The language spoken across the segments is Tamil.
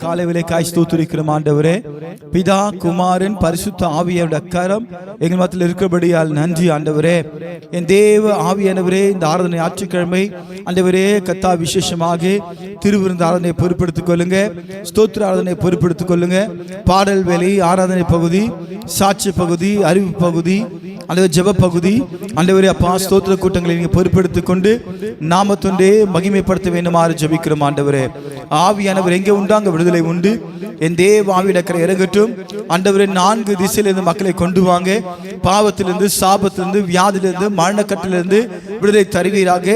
காலை வேளைக்காய் ஸ்தோத்திரிக்கிறோம் ஆண்டவரே. பிதா குமாரன் பரிசுத்த ஆவியாருடைய கரம் எங்கள் மத்தியில் இருக்கிறபடியால் நன்றி ஆண்டவரே. என் தேவ ஆவியானவரே, இந்த ஆராதனை ஞாயிற்றுக்கிழமை ஆண்டவரே கத்தா விசேஷமாக திருவிருந்த ஆராதனை பொறுப்படுத்திக் கொள்ளுங்க, ஸ்தோத்திர ஆராதனை பொறுப்படுத்திக் கொள்ளுங்க. பாடல் வேலை, ஆராதனை பகுதி, சாட்சி பகுதி, அறிவு பகுதி, ஆண்டவர் ஜெப பகுதி, ஆண்டவரே அப்பா ஸ்தோத்திர கூட்டங்களை நீங்க பொறுப்படுத்திக் கொண்டு நாமத்தொண்டே மகிமைப்படுத்த வேண்டுமாறு ஜெபிக்கிறோம் ஆண்டவரே. ஆவியானவர் எங்கே உண்டு அங்கே விடுதலை உண்டு. என் தேவ ஆவியிடக்கரை இறங்கட்டும் ஆண்டவரே. 4 திசையிலிருந்து மக்களை கொண்டு வாங்க. பாவத்திலிருந்து, சாபத்திலிருந்து, வியாதிலிருந்து, மரணக்கட்டிலிருந்து விடுதலை தருவீராக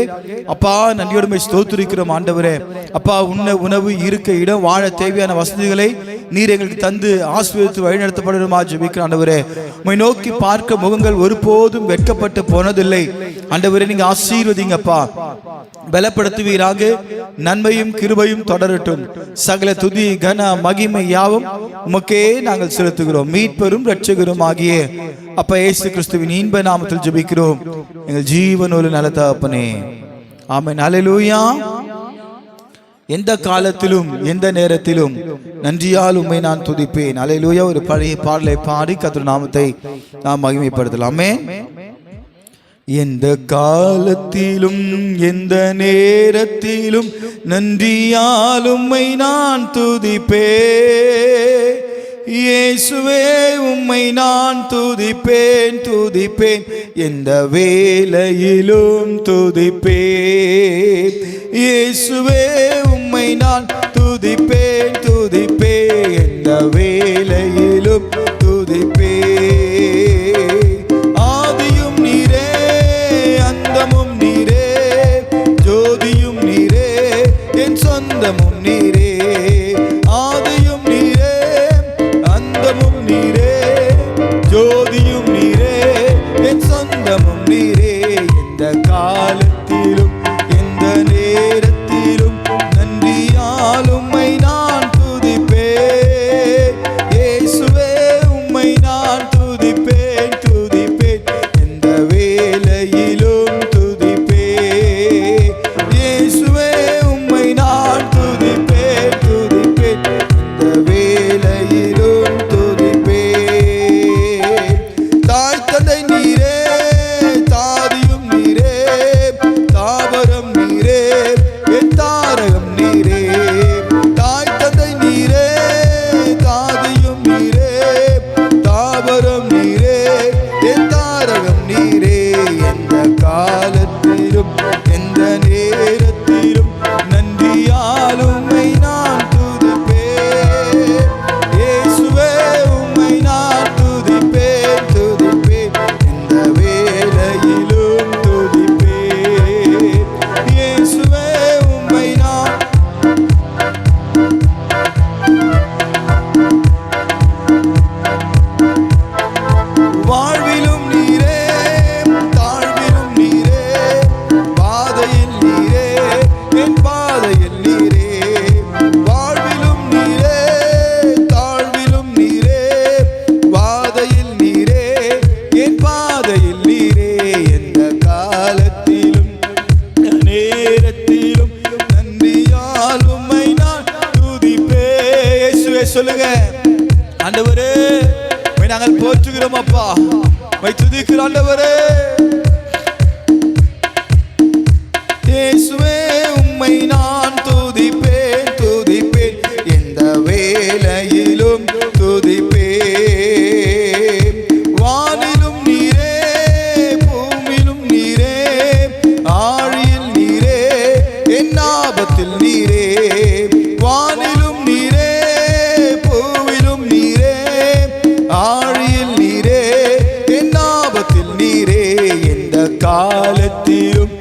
அப்பா. நன்றியோடுமை ஸ்தோத்திரிக்கிறோம் ஆண்டவரே. அப்பா உண்ண உணவு, இருக்க இடம், வாழ தேவையான வசதிகளை நீர் எங்களுக்கு தந்து ஆசீர்வதித்து வழிநடத்தப்படுமா ஜெபிக்கிறோம் ஆண்டவரே. உம்மை நோக்கி பார்க்க முகங்கள் ஒருபோதும் வெட்கப்பட்டு போனதில்லை ஆண்டவரே. நீங்க ஆசீர்வதிங்கப்பா, பலப்படுத்துவீராக. நன்மையும் கிருபையும் தொடரட்டும். சகல துதி கன மகிமை யாவும் உமக்கே நாங்கள் செலுத்துகிறோம். மீட்பெரும் இரட்சகரும் ஆகிய அப்பா இயேசு கிறிஸ்துவின் இன்ப நாமத்தில் ஜெபிக்கிறோம் எங்கள் ஜீவனோடு நல்ல தகப்பனே, ஆமென். அல்லேலூயா. எந்த காலத்திலும் எந்த நேரத்திலும் நன்றியால் உம்மை நான் துதிப்பேன். அல்லேலூயா. ஒரு பழைய பாடலை பாடி கர்த்தர் நாமத்தை நாம் மகிமைப்படுத்தலாம். ஆமென். எந்த காலத்திலும் எந்த நேரத்திலும் நன்றியால் உம்மை நான் துதிப்பேன். இயேசுவே உம்மை நான் துதிப்பேன் துதிப்பேன், எந்த வேளையிலும் துதிப்பேன். இயேசுவே உம்மை நான் துதிப்பேன் துதிப்பேன், எந்த வேளையிலும் துதிப்பேன். ஆதியும் நீரே, அந்தமும் நீரே, ஜோதியும் நீரே, என் சொந்தமும் நீரே. ஆதியும் நீரே, அந்தமும் நீரே, ஜோதியும் நீரே, என் சொந்தமும் நீரே. எந்த காலத்திலும் எந்த நேரத்திலும் நன்றியால் உம்மை நான் துதிப்பேன். இயேசுவே உம்மை நான் துதிப்பேன் துதிப்பேன், எந்த வேளையிலும் துதிப்பேன். இயேசுவே உம்மை நான் துதிப்பேன் துதிப்பேன், எந்த வேளையிலும் துதிப்பேன். தாய் தந்தை நீரே, தாதியும் நீரே, தாவரம் நீரே, என் தாரகம் நீரே. தாய் தந்தை நீரே, தாதியும் நீரே, தாவரம் நீரே, என் தாரகம் நீரே. எந்த காலத்திலும் எந்த நேரத்திலும் நன்றியால் உம்மை நான் துதிப்பேன். இயேசுவே உம்மை நான் துதிப்பேன் துதிப்பேன், எந்த வேளையிலும் துதிப்பேன். இயேசுவே உம்மை நான் வாழ்விலும் நீரே, தாழ்விலும் நீரே, பாதையில் நீரே, என் பாதையில் நீரே. வாழ்விலும் நீரே, தாழ்விலும் நீரே, பாதையில் நீரே, என் பாதையில் நீரே. எந்த காலத்திலும் நேரத்திலும் நன்றியால் உம்மை நான் துதிப்பேன். இயேசுவே சொல்லுங்க, ஆண்டவரே உம்மை நாங்கள் போற்றுகிறோம் அப்பா, உம்மை துதிக்கிறோம் ஆண்டவரே. இயேசுவே உம்மை நான் துதிப்பேன் துதிப்பேன், எந்த வேளையிலும் துதிப்பேன். வானிலும் நீரே, பூமியிலும் நீரே, ஆழியில் நீரே, என் ஆபத்தில் நீரே. வானிலும் நீரே, பூவிலும் நீரே, ஆழியில் நீரே, என் ஆபத்தில் நீரே. எந்த காலத்திலும்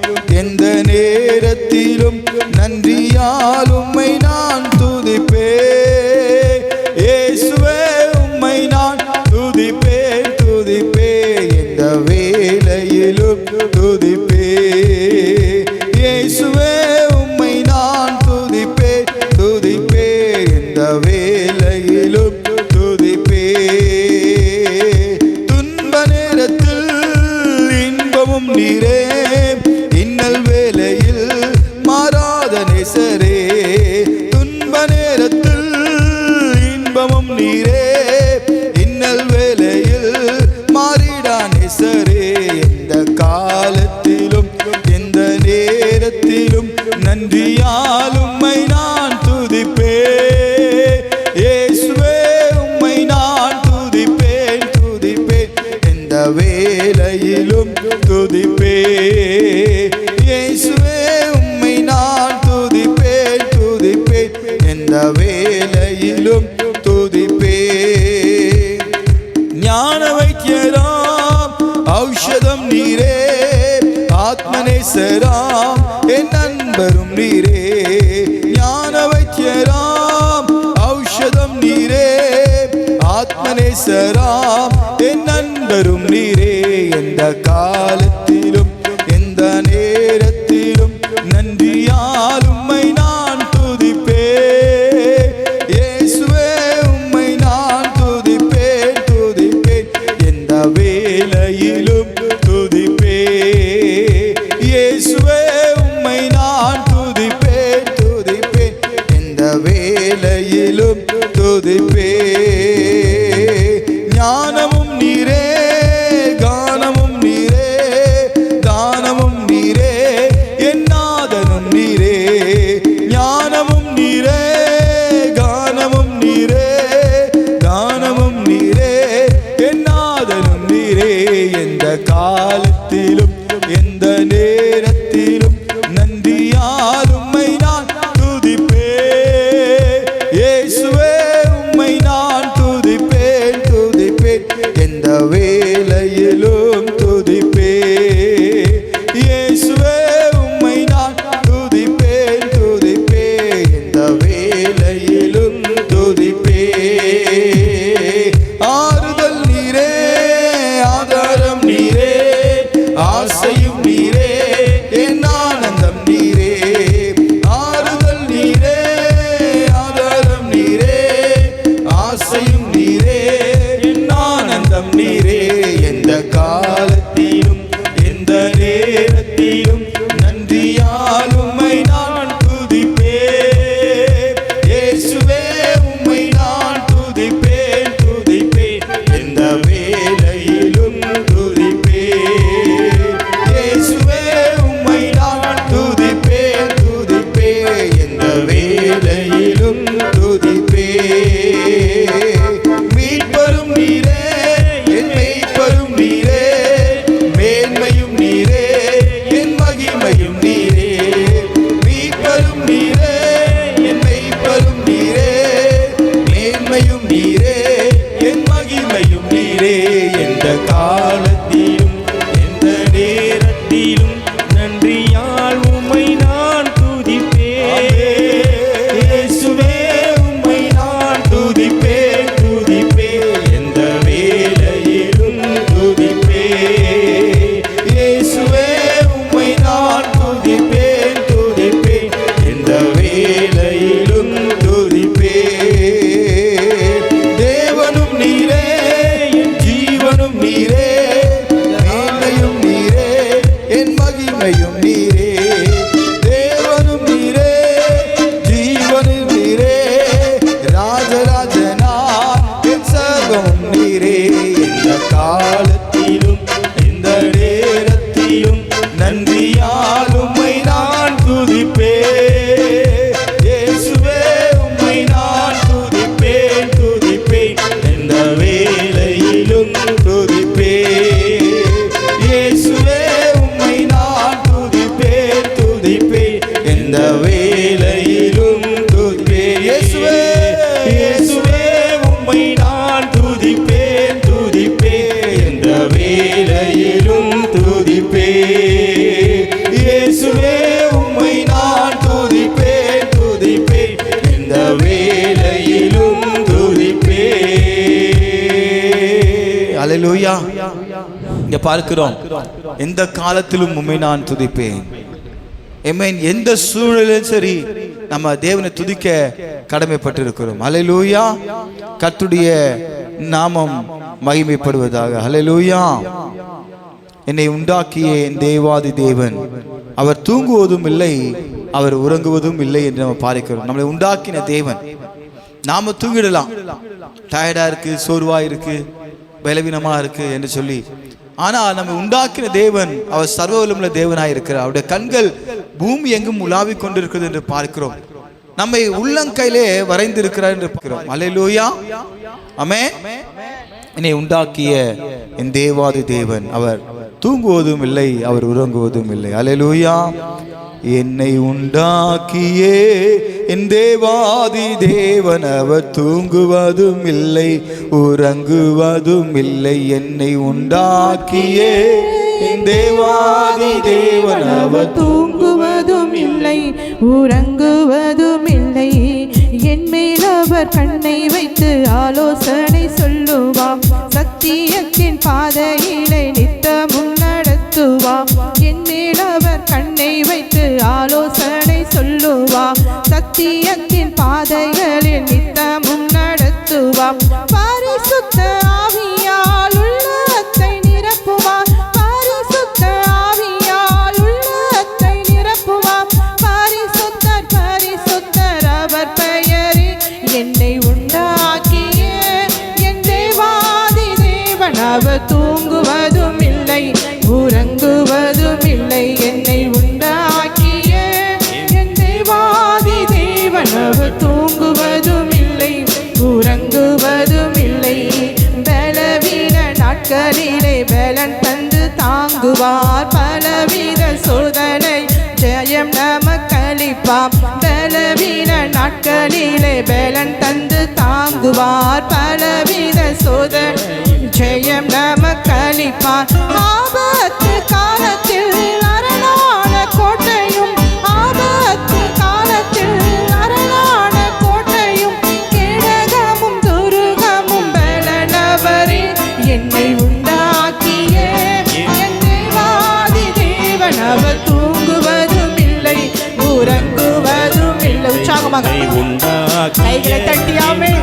எந்த நேரத்திலும் நன்றியால் உம்மை நான் துதிப்பேன். இயேசுவே உம்மை நான் துதிப்பேன் துதிப்பேன், எந்த வேளையிலும் துதிப்பேன். இயேசுவே உம்மை நான் துதிப்பேன் துதிப்பேன், எந்த வேளையிலும் துதிப்பேன். துன்ப நேரத்தில் இன்பமும் நீரே, இன்னல் வேளையில் மாறாத நேசரே. துன்ப நேரத்தில் நீரே, இன்னல் வேளையில் மாறிடா நேசரே. எந்த காலத்திலும் எந்த நேரத்திலும் நன்றியால் உம்மை நான் துதிப்பேன். இயேசுவே உம்மை நான் துதிப்பேன் துதிப்பேன், எந்த வேளையிலும் துதிப்பேன். இயேசுவே உம்மை நான் துதிப்பேன் துதிப்பேன், எந்த வேளையிலும் துதிப்பேன். ஞான வைத்தியராம் ஔஷதம் நீரே, ஆத்மநேசராம் என் நண்பரும் நீரே. ஞான வைத்தியராம் ஔஷதம் நீரே, ஆத்மநேசராம் என் நண்பரும் நீரே. எந்த காலத்திலும் எந்த நேரத்திலும் நன்றியால் உம்மை நான் துதிப்பேன். இயேசுவே உம்மை நான் துதிப்பேன் துதிப்பேன், எந்த வேளையிலும் துதிப்பேன். இயேசுவே உம்மை நான் துதிப்பேன் துதிப்பேன், எந்த வேளையிலும் துதிப்பேன். ஞானமும் நீரே, கானமும் நீரே, தானமும் நீரே, என் நாதனும் நீரே. ஞானமும் நீரே, கானமும் நீரே, தானமும் நீரே, என் நாதனும் நீரே. எந்த காலத்திலும் எந்த நேரத்திலும் நன்றியால் உம்மை நான் துதிப்பேன். இயேசுவே உம்மை நான் துதிப்பேன் துதிப்பேன், எந்த வேளையிலும் துதிப்பேன். இயேசுவே உம்மை நான் துதிப்பேன் துதிப்பேன், எந்த வேளையிலும் துதிப்பேன். ஆறுதல் நீரே, ஆதாரம் நீரே, ஆசையும் நீரே, என் ஆனந்தம் நீரே. ஆறுதல் நீரே, ஆதாரம் நீரே, ஆசையும் நீரே, என் ஆனந்தம் நீரே. எந்த காலத்திலும் எந்த நேரத்திலும் நன்றியால் உம்மை நான் துதிப்பேன். இயேசுவே உம்மை நான் துதிப்பேன் துதிப்பேன், எந்த வேளையிலும் துதிப்பேன். இயேசுவே உம்மை நான் துதிப்பேன் துதிப்பேன், எந்த வேளையிலும் துதிப்பேன். மீட்பரும் நீரே, என் மெய்ப்பரும் நீரே, மேன்மையும் நீரே, என் மகிமையும் நீரே. மீட்பரும் நீரே, என் மெய்ப்பரும் நீரே, மேன்மையும் நீரே, என் மகிமையும் நீரே. எந்த காலத்திலும் எந்த நேரத்திலும் நன்றியால் உம்மை நான் துதிப்பேன். இயேசுவே உம்மை நான் துதிப்பேன் துதிப்பேன், எந்த வேளையிலும் துதிப்பேன். இயேசுவே உம்மை நான் துதிப்பேன் துதிப்பேன், எந்த வேளையிலும் துதிப்பேன். தேவனும் நீரே, என் ஜீவனும் நீரே, மேன்மையும் நீரே, என் மகிமையும் நீரே. தேவனும் நீரே, ஜீவனும் நீரே, ராஜராஜனா என் சர்வமும் நீரே. எந்த காலத்திலும் எந்த நேரத்திலும் நன்றியால் உம்மை நான் துதிப்பேன். இயேசுவே உம்மை நான் துதிப்பேன் துதிப்பேன், எந்த வேளையிலும் துதிப்பேன். இயேசுவே உம்மை நான் துதிப்பேன் துதிப்பேன், எந்த வேளையிலும் துதிப்பேன். இயேசுவே இயேசுவே உம்மை நான் துதிப்பேன் துதிப்பேன், எந்த வேளையிலும் துதிப்பேன். இயேசுவே உம்மை நான் துதிப்பேன் துதிப்பேன், எந்த வேளையிலும் துதிப்பேன். அல்லேலூயா. இங்க பார்க்கிறோம், எந்த காலத்திலும் உம்மை நான் துதிப்பேன். எந்த சூழ்நிலையும் சரி நம்ம தேவனை துதிக்க கடமைப்பட்டிருக்கிறோம். அல்லேலூயா. கர்த்தருடைய நாமம் மகிமைப்படுவதாக. அல்லேலூயா. என்னை உண்டாக்கிய என் தேவாதி தேவன், அவர் தூங்குவதும் இல்லை, அவர் உறங்குவதும் இல்லை என்று நம்ம பார்க்கிறோம். நம்மளை உண்டாக்கின தேவன். நாம தூங்கிடலாம், டயர்டா இருக்கு, சோர்வா இருக்கு, பலவீனமா இருக்கு என்று சொல்லி. ஆனால் நம்ம உண்டாக்கின தேவன் அவர் சர்வ வல்லமையுள்ள தேவனாய் இருக்கிறார். அவருடைய கண்கள் பூமி எங்கும் உலாவிக் கொண்டிருக்கிறது என்று பார்க்கிறோம். நம்மை உள்ளங்கையிலே வரைந்திருக்கிறார் என்று பார்க்கிறோம். அல்லேலூயா, ஆமென். என்னை உண்டாக்கிய என் தேவாதி தேவன் அவர் தூங்குவதும் இல்லை, அவர் உறங்குவதும் இல்லை. அல்லேலூயா. என்னை உண்டாக்கியே என் தேவாதி தேவன் அவர் தூங்குவதும் இல்லை, உறங்குவதும் இல்லை. என்னை உண்டாக்கியே என் தேவாதி தேவன் அவர் தூங்குவதும் இல்லை, உறங்குவதும் இல்லை. என் மேல் அவர் கண்ணை வைத்து ஆலோசனை சொல்லுவாம், சத்தியத்தின் பாதையிலே நித்தமும் நடத்துவாம். என் மேல் அவர் கண்ணை வைத்து ஆலோசனை சொல்லுவாம், சத்தியத்தின் பாதைகளில் நித்தமும் நடத்துவாம். பரிசுத்த ஆவியால் உள்ளத்தை நிரப்புவாம், பரிசுத்த ஆவியால் உள்ளத்தை நிரப்புவாம். பரிசுத்தர் பரிசுத்தர் அவர் பெயரே. என்னை உண்டாக்கிய என் தேவாதி தேவன் அவர் தூங்குவதும் இல்லை, உறங்குவதும் இல்லை. என்னை உண்டாக்கிய என் தேவாதி தேவன் அவர் தூங்குவதும் இல்லை, உறங்குவதும் இல்லை. பலவீன நாட்களிலே பலன் தந்து தாங்குவார், பலவித சோதனை ஜெயம் நமக்களிப்பார். பலவீன நாட்களிலே பலன் தந்து தாங்குவார், பலவித சோதனை ஜெயம் நமக்களிப்பார். ஆபத்து காலத்தில் அரணான கோட்டையும், ஆபத்து காலத்தில் அரணான கோட்டையும், கேடகமும் துருகமும் பலனவரே. என்னை உண்டாக்கிய என் தேவாதி தேவன் அவர் தூங்குவதும் இல்லை, உறங்குவதும் இல்லை. உற்சாகமாக கைகளை தட்டியாமே,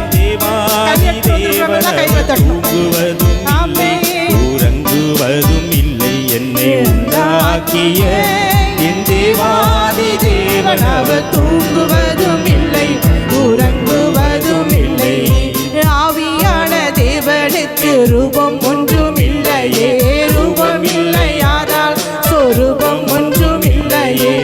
உறங்குவதும் இல்லை. என்னை உண்டாக்கிய என் தேவாதி தேவன் அவர் தூங்குவதும் இல்லை, உறங்குவதும் இல்லை. ஆவியான தேவனுக்கு ரூபம் ஒன்றும் இல்லையே, ரூபம் இல்லையானால் சொரூபம் ஒன்றும் இல்லையே.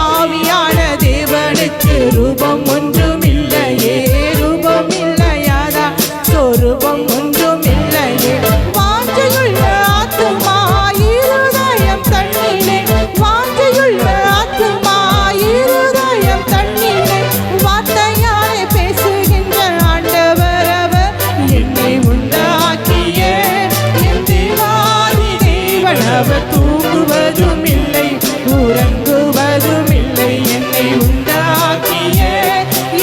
ஆவியான தேவனுக்கு ரூபம் ஒன்றும் இல்லையே, ரூபம் இல்லையானால் சொரூபம் ஒன்றும் இல்லையே. வாஞ்சையுள்ள ஆத்துமா இருதயம் தண்ணீரே, வாஞ்சையுள்ள ஆத்துமா இருதயம் தண்ணீரே. வார்த்தையாலே பேசுகின்ற ஆண்டவர் அவர். என்னை உண்டாக்கிய என் தேவாதி தேவன் அவர் தூங்குவதும் இல்லை, உறங்குவதும் இல்லை. என்னை உண்டாக்கிய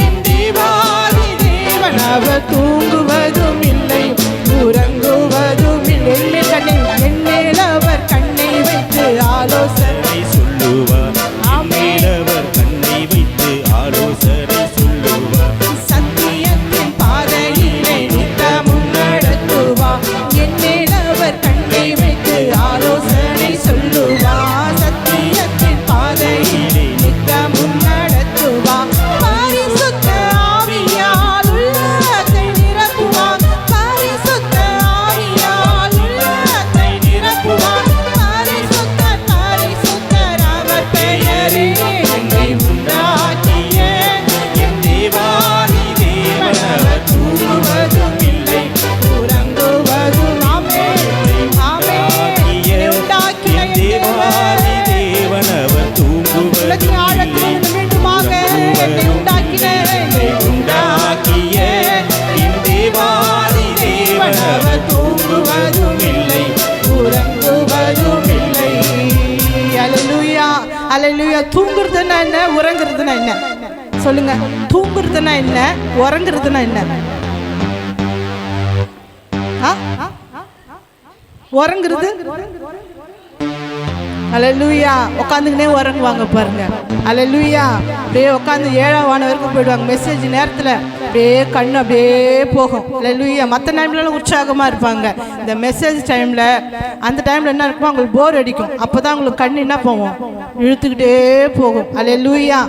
என் தேவாதி தேவன் அவர் தூங்குவதும் இல்லை, உறங்குவதும் இல்லை. என் மேல் அவர் கண்ணை வைத்து ஆலோசனை சொல்லுவார், அவர் கண்ணை வைத்து ஆலோசனை சொல்லுவார். சத்தியத்தின் பாதையிலே நித்தமும் நடத்துவார். என் மேல் அவர் கண்ணை வைத்து ஆலோசனை சொல்லுவார், சத்தியத்தின் பாதையிலே நித்தமும் நடத்துவார். பரிசுத்த ஆவியால் உள்ளத்தை நிரப்புவார், பரிசுத்த ஆவியால் உள்ளத்தை நிரப்புவார். பரிசுத்தர் பரிசுத்தர் அவர் பெயரே. என்னை உண்டாக்கிய என் தேவாதி தேவன் அவர் தூங்குவதும் இல்லை, உறங்குவதும் ஆமென், ஆமென். என்னை உண்டாக்கிய என் தேவாதி தேவன் அவர் தூங்குவதும் இல்லை, மீண்டுமாக என்னை உண்டாக்கின என்னை உண்டாக்கிய என் தேவாதி தேவன் அவர் தூங்குவதும் இல்லை, உறங்குவதும் இல்லை. அல்லேலூயா, அல்லேலூயா. தூங்குறதுன்னா என்ன, உறங்குறதுன்னா என்ன சொல்லுங்க? தூங்குறதுன்னா என்ன, உறங்குறதுன்னா என்ன? உறங்குறது அல்லேலூயா. உட்காந்துக்கினே உறங்குவாங்க பாருங்க. அல்லேலூயா. அப்படியே உட்காந்து 7ஆம் வானம் வரைக்கும் போயிடுவாங்க. மெசேஜ் நேரத்தில் அப்படியே கண்ணு அப்படியே போகும். அல்லேலூயா. மற்ற டைம்லலாம் உற்சாகமாக இருப்பாங்க. இந்த மெசேஜ் டைமில் அந்த டைமில் என்ன இருக்குமோ அவங்களுக்கு போர் அடிக்கும். அப்போ தான் அவங்களுக்கு கண்ணு என்ன போகும், இழுத்துக்கிட்டே போகும். அல்லேலூயா.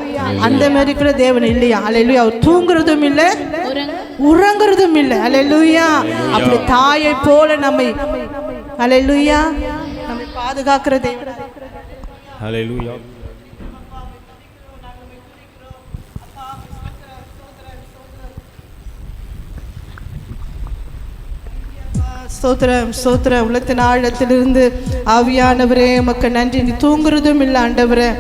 அந்த மாதிரி கூட தேவன் இல்லையா? அல்லேலூயா. அவர் தூங்குறதும் இல்லை, உறங்குறதும் இல்லை. அல்லேலூயா. அப்படி தாயை போல நம்மை அல்லேலூயா நம்மை பாதுகாக்கிற தேவன். ஹல்லேலூயா. ஸ்தோத்திரம் ஸ்தோத்திரம். உள்ளத்தின் ஆழத்திலிருந்து ஆவியானவரே உமக்கு நன்றி. நீ தூங்குறதும் இல்லை ஆண்டவரே,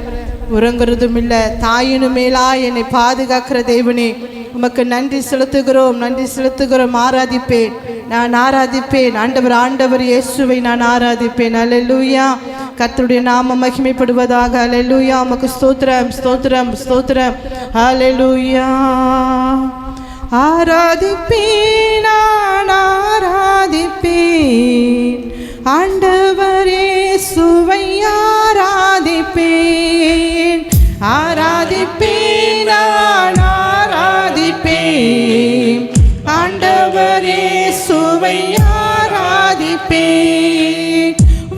உறங்குறதும் இல்லை. தாயினு மேலா என்னை பாதுகாக்கிற தேவனே உமக்கு நன்றி செலுத்துகிறோம், நன்றி செலுத்துகிறோம். ஆராதிப்பேன், நான் ஆராதிப்பேன் ஆண்டவர், ஆண்டவர் இயேசுவை நான் ஆராதிப்பேன். அல்லேலூயா. கர்த்தருடைய நாமம் மகிமைப்படுவதாக. அல்லேலூயா. உமக்கு ஸ்தோத்திரம் ஸ்தோத்திரம் ஸ்தோத்திரம். அல்லேலூயா. ஆராதிப்பேன், நான் ஆராதிப்பேன் ஆண்டவர் இயேசுவை ஆராதிப்பேன். ஆராதிப்பேன், நான் ஆராதிப்பேன் ஆண்டவர் இயேசுவை ஆராதிப்பேன்.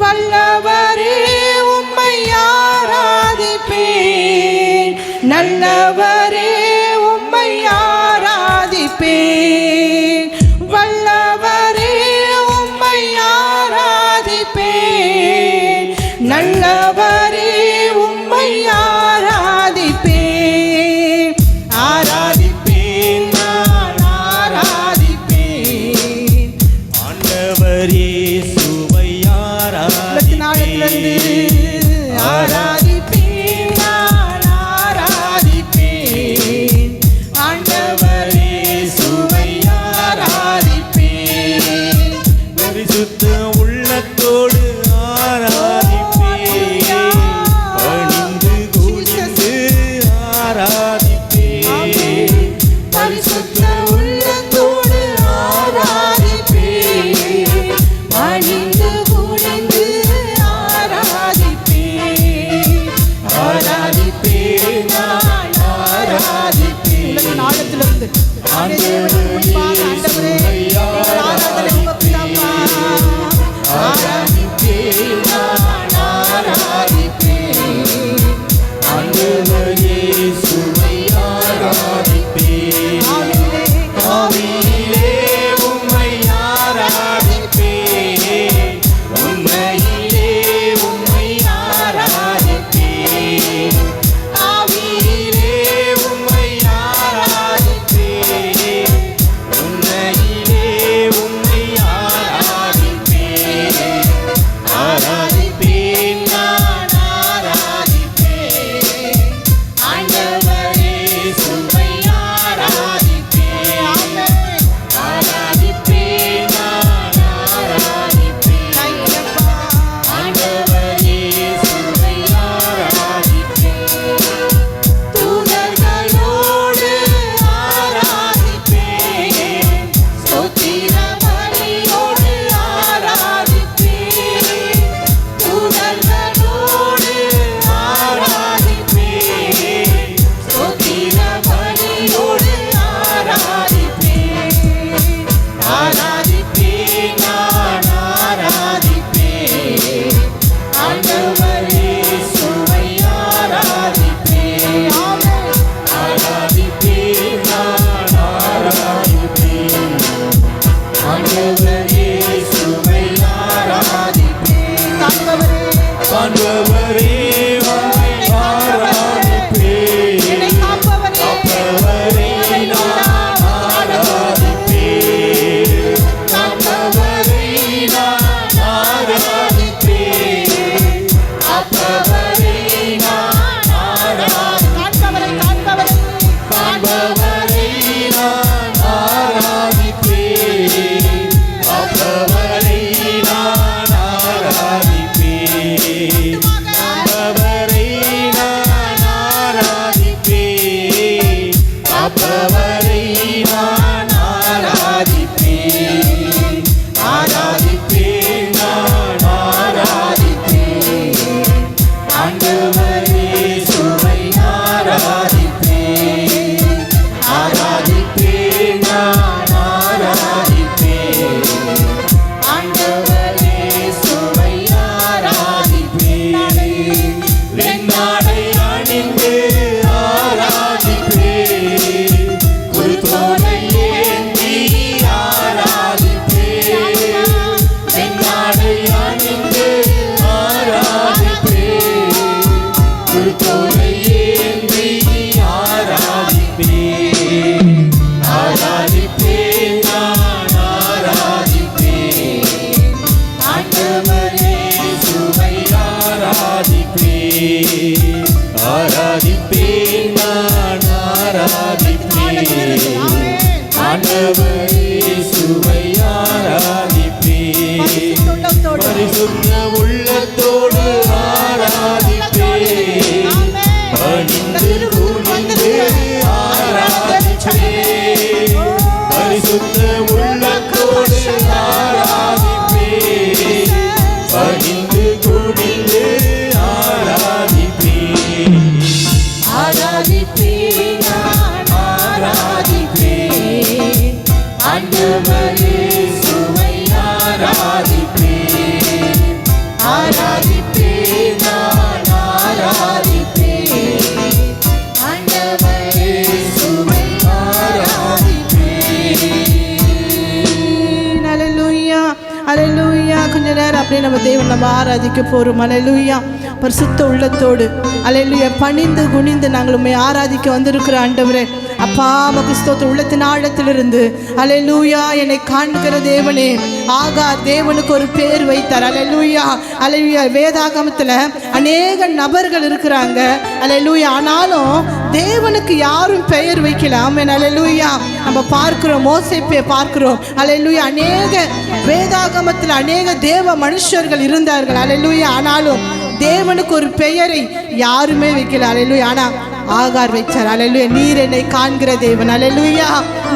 வல்லவரே உம்மை ஆராதிப்பேன், நல்லவரே உம்மை ஆராதிப்பேன். வல்லவரே உம்மை ஆராதிப்பேன், நல்லவரே உம்மை ஆராதிப்பேன். ஆராதிப்பேன், நான் ஆராதிப்பேன் ஆண்டவர் இயேசுவை ஆராதிப்பேன். ஆராதிப்பேன், நான் ஆராதிப்பேன் ஆண்டவர் இயேசுவை ஆராதிப்பேன். பரிசுத்த உள்ளத்தோடு ஆராதிப்பேன், பணிந்து குனிந்து ஆராதிப்பேன். பரிசுத்த உள்ளத்தோடு ஆராதிப்பேன், பணிந்து குனிந்து ஆராதிப்பேன். ஆராதிப்பேன், நான் ஆராதிப்பேன். உள்ளத்தின் ஆழத்திலிருந்து ஆண்டவரே ஆராதனை உமக்கு தாப்பா. ஆராதிப்பேன், நான் ஆராதிப்பேன் ஆண்டவர் இயேசுவை ஆராதிப்பேன். ஆவியிலே உம்மை ஆராதிப்பேன், உண்மையிலே உம்மை ஆராதிப்பேன். ஆவியிலே உம்மை ஆராதிப்பேன், உண்மையிலே உம்மை ஆராதிப்பேன். ஆராதிப்பேன், நான் ஆராதிப்பேன் ஆண்டவர் நான் ஆராதிப்பேன். ஆண்டவர் இயேசுவை ஆராதிப்பேன். பரிசுத்த உள்ளத்தோடு ஆராதிப்பேன். பணிந்து குனிந்து ஆராதிப்பேன். பரிசுத்த உள்ளத்தோடு ஆராதிப்பேன். பணிந்து குனிந்து ஆராதிப்பேன். ஆராதிப்பேன், நான் ஆராதிப்பேன். ஆண்டவர் இயேசுவை ஆராதிப்பேன். ஆராதிப்பேன், நான் ஆராதிப்பேன். ஆண்டவர் இயேசுவை ஆராதிப்பேன். அல்லேலூயா, அல்லேலூயா. கொஞ்ச நேரம் அப்படியே நம்ம தேவன் நம்ம ஆராதிக்க போறோம். அல்லேலூயா. பரிசுத்த உள்ளத்தோடு அல்லேலூயா பணிந்து குனிந்து நாங்கள் உம்மை ஆராதிக்க வந்திருக்கிற ஆண்டவரே, அப்பா உமக்கு ஸ்தோத்திரம். உள்ளத்தின் ஆழத்திலிருந்து அல்லேலூயா என்னை காண்கிற தேவனே. ஆகார் தேவனுக்கு ஒரு பேர் வைத்தார். அல்லேலூயா, அல்லேலூயா. வேதாகமத்தில் அநேக நபர்கள் இருக்கிறாங்க. அல்லேலூயா. ஆனாலும் தேவனுக்கு யாரும் பெயர் வைக்கலாம். அல்லேலூயா. நம்ம பார்க்கிறோம், மோசேப்பை பார்க்கிறோம். அல்லேலூயா. அநேக வேதாகமத்தில் அநேக தேவ மனுஷர்கள் இருந்தார்கள். அல்லேலூயா. ஆனாலும் தேவனுக்கு ஒரு பெயரை யாருமே வைக்கல. அல்லேலூயா. ஆனா ஆகார் வைச்சார். அல்லேலூயா. நீர் என்னை காண்கிற தேவன். அல்லேலூயா.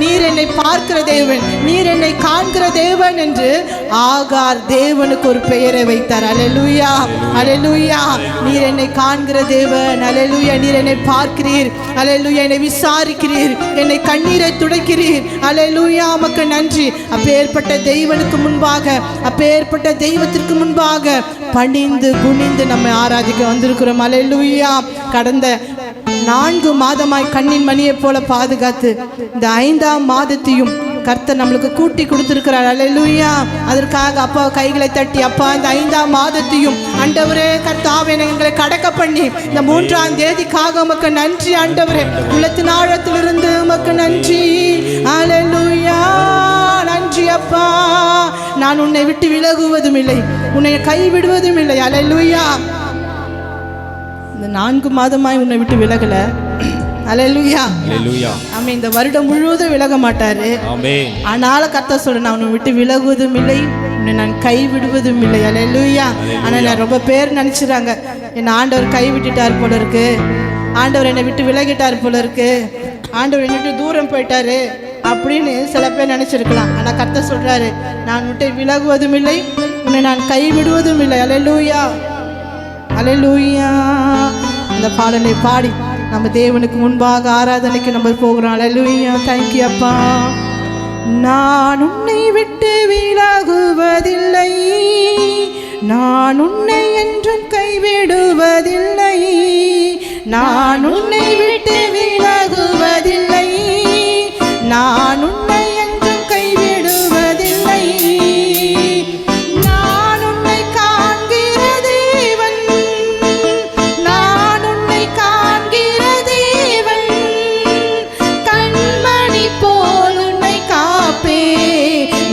நீர் என்னை பார்க்கிற தேவன், நீர் என்னை காண்கிற தேவன் என்று ஆகார் தேவனுக்கு ஒரு பெயரை வைத்தார். அல்லேலூயா, அல்லேலூயா. நீர் என்னை காண்கிற தேவன். அல்லேலூயா. நீர் என்னை பார்க்கிறீர். அல்லேலூயா. என்னை விசாரிக்கிறீர், என்னை கண்ணீரை துடைக்கிறீர். அல்லேலூயா. உமக்கு நன்றி. அப்பேற்பட்ட தெய்வனுக்கு முன்பாக, அப்பேற்பட்ட தெய்வத்திற்கு முன்பாக பணிந்து குனிந்து நம்மை ஆராதிக்க வந்திருக்கிறோம். அல்லேலூயா. கடந்த 4 மாதமாய் கண்ணின் மணியை போல பாதுகாத்து இந்த 5ஆம் மாதத்தையும் கர்த்தர் நம்மளுக்கு கூட்டி கொடுத்திருக்கிறார். அல்லேலூயா. அதற்காக அப்பா கைகளை தட்டி, அப்பா இந்த 5ஆம் மாதத்தையும் ஆண்டவரே கர்த்தாவே எங்களை கடக்க பண்ணி இந்த 3ஆம் தேதிக்காக உமக்கு நன்றி ஆண்டவரே. உள்ளத்தின் ஆழத்திலிருந்து உமக்கு நன்றி. அல்லேலூயா. நன்றி அப்பா. நான் உன்னை விட்டு விலகுவதும் இல்லை, உன்னை கைவிடுவதும் இல்லை. அல்லேலூயா. இந்த 4 மாதமாய் உன்னை விட்டு விலகல. அல்லேலூயா, அல்லேலூயா. ஆமென். இந்த வருடம் முழுவதும் விலக மாட்டாரு. ஆமென். ஆனாலும் கர்த்தர் சொல்ற, நான் உன்னை விட்டு விலகுவதும் இல்லை, உன்னை நான் கைவிடுவதும் இல்லை. அல்லேலூயா. ஆனா நான் ரொம்ப பேர் நினைச்சுறாங்க, என்ன ஆண்டவர் கைவிட்டுட்டார் போல இருக்கு, ஆண்டவர் என்னை விட்டு விலகிட்டார் போல இருக்கு, ஆண்டவர் என்னை விட்டு தூரம் போயிட்டாரு அப்படின்னு சில பேர் நினைச்சிருக்கலாம். ஆனா கர்த்தர் சொல்றாரு, நான் விட்டு விலகுவதும் இல்லை, உன்னை நான் கைவிடுவதும் இல்லை. அல்லேலூயா, அல்லேலூயா. அந்த பாடலை பாடி நம்ம தேவனுக்கு முன்பாக ஆராதனைக்கு நம்ம போகிறோம். அல்லேலூயா. தேங்க்யூ அப்பா. நான் உன்னை விட்டு விலகுவதில்லை, நான் உன்னை என்றும் கைவிடுவதில்லை, நான் உன்னை விட்டு விலகுவதில்லை, நான் உன்னை என்றும் கைவிடுவதில்லை. நான் உன்னை காண்கிற தேவன், நான் உன்னை காண்கிற தேவன், கண்மணி போல் உன்னை காப்பே,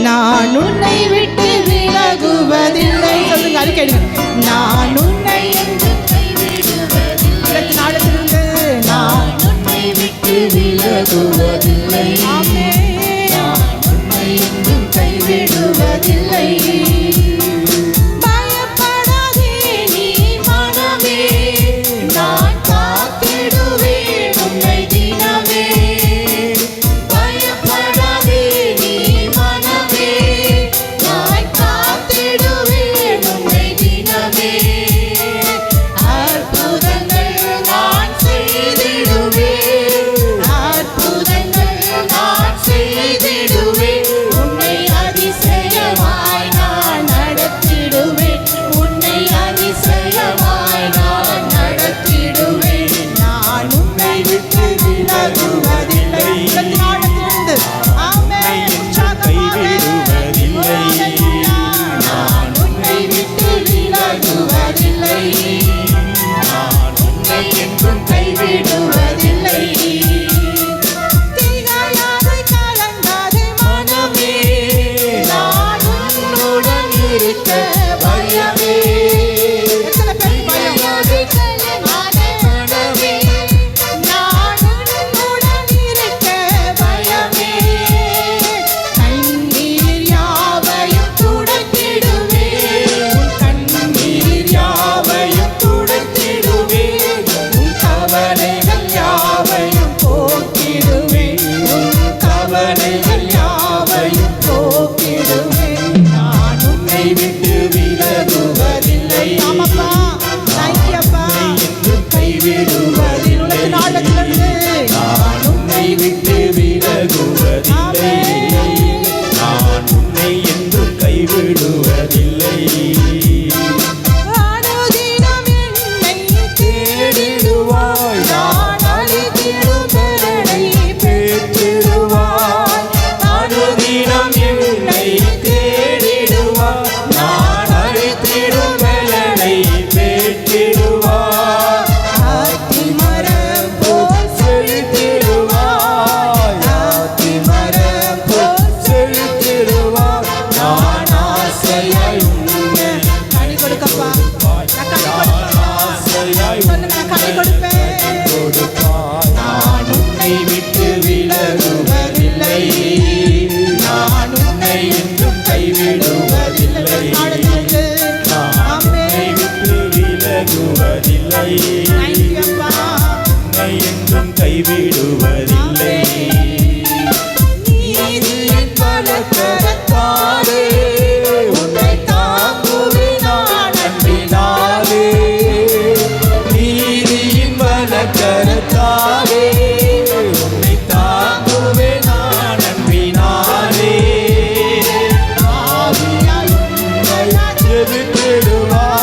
நான் உன்னை விட்டு விலகுவதில்லை. சொல்லுங்க, அது கேளுங்க. நான் உன்னை என்றும் கைவிடுவதில்லை, நான் உன்னை விட்டு விலகுவதில்லை, நான் உன்னை என்றும் கைவிடுவதில்லை. பயப்படாதே நீ மனமே, நான் காத்திடுவேன் உன்னை தினமே. பயப்படாதே நீ மனமே, நான் காத்திடுவேன் உன்னை தினமே. அற்புதங்கள் நான் செய்திடுவேன், அற்புதங்கள் நான் செய்திடுவேன், உன்னை அதிசயமாய் நான் நடத்திடுவேன், உன்னை அதிசயமாய் நான் நடத்திடுவேன். நான் உன்னை விட்டு விலகுவதில்லை. ஆமென். கைவிடுவதில்லை, நான் உன்னை விட்டு விலகுவதில்லை, நான் உன்னை என்றும் கைவிடுவதில்லை. திகையாதே, கலங்காதே மனமே, நான் உன்னுடன் இருக்க பயமே. திகையாதே, கலங்காதே மனமே, கைவிடுவதில்லை. நீதியின் பலக்கரத்தாலே உன்னை தாங்குவேன் நான் அன்பினாலே. நீதியின் பலக்கரத்தாலே உன்னை தாங்குவேன் நான் அன்பினாலே. ஆவியால் உன்னை ஜெபித்திடுவாய்,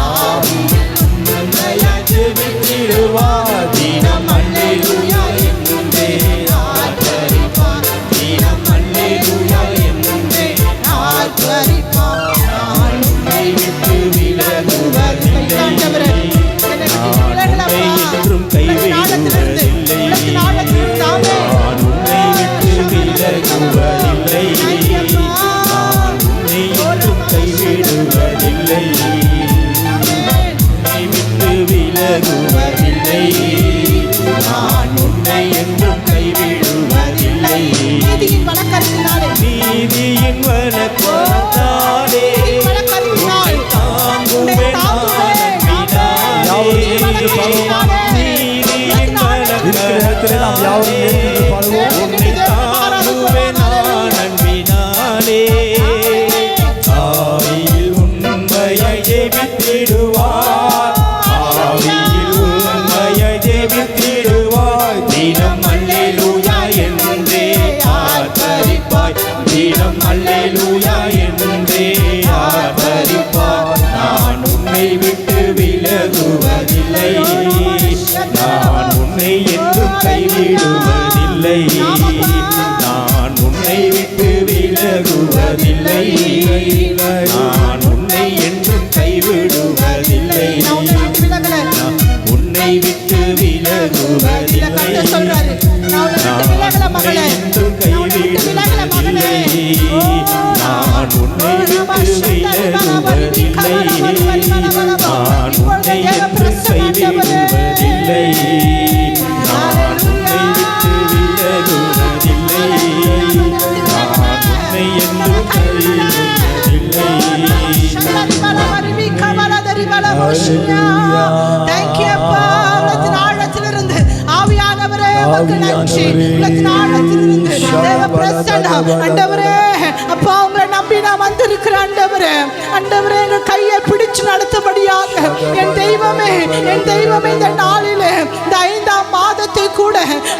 ஆவியால் உன்னை ஜெபித்திடுவாய். தினம் அல்லேலூயா என்றே ஆர்ப்பரிப்பார், தினம் அல்லேலூயா என்றே ஆர்ப்பரிப்பார். நான் உன்னை விட்டு விலகுவதில்லை, நான் உன்னை என்றும் கைவிடுவதில்லை. நான் உன்னை விட்டு விலகுவதில்லை, நான் உன்னை என்றும் கைவிடுவதில்லை. உன்னை விட்டு விலகுவதில்லை, நான் உன்னை என்றும் கைவிடுவதில்லை. நீதியின் வலக்கரத்தாலே உன்னை தாங்குவேன் நான் அன்பினாலே. நீதியின் வலக்கரத்தாலே உன்னை தாங்குவேன் நான் அன்பினாலே. ஆவியில் உண்மையை ஜெபித்திடுவார், ஆவியில் உண்மையை ஜெபித்திடுவாய். தினம் அல்லேலூயா என்றே ஆர்ப்பரிப்பாய், தினம் அல்லேலூயா என்றே ஆர்ப்பரிப்பாய். நான் உன்னை விட்டு விலகுவதில்லை, நான் உன்னை என்றும் கைவிடுவதில்லை. நான் உன்னை விட்டு விலகுவதில்லை, நான் உன்னை என்றும் கைவிடுவதில்லை. உன்னை விட்டு விலகுவதில்லை, நான் உன்னை என்றும் கைவிடுவதில்லை. நான் உன்னை விட்டு விலகுவதில்லை, நான் உன்னை என்றும் கைவிடுவதில்லை. நான் உன்னை விட்டு விலகுவதில்லை, நான் உன்னை என்றும் கைவிடுவதில்லை. Thank you, அப்பா. உலகத்தின் ஆழத்திலிருந்து ஆவியானவரே உமக்கு நன்றி. உலகத்தின் ஆழத்திலிருந்து தேவ பிரசன்னம் ஆண்டவரே, அப்பா உங்களை நம்பி நான் வந்திருக்கிற ஆண்டவரே, ஆண்டவரே எங்கள் கையை பிடிச்சு நடத்தபடியாக என் தெய்வமே, என் தெய்வமே, இந்த நாளிலே இந்த 5ஆம் மாதத்தை கூட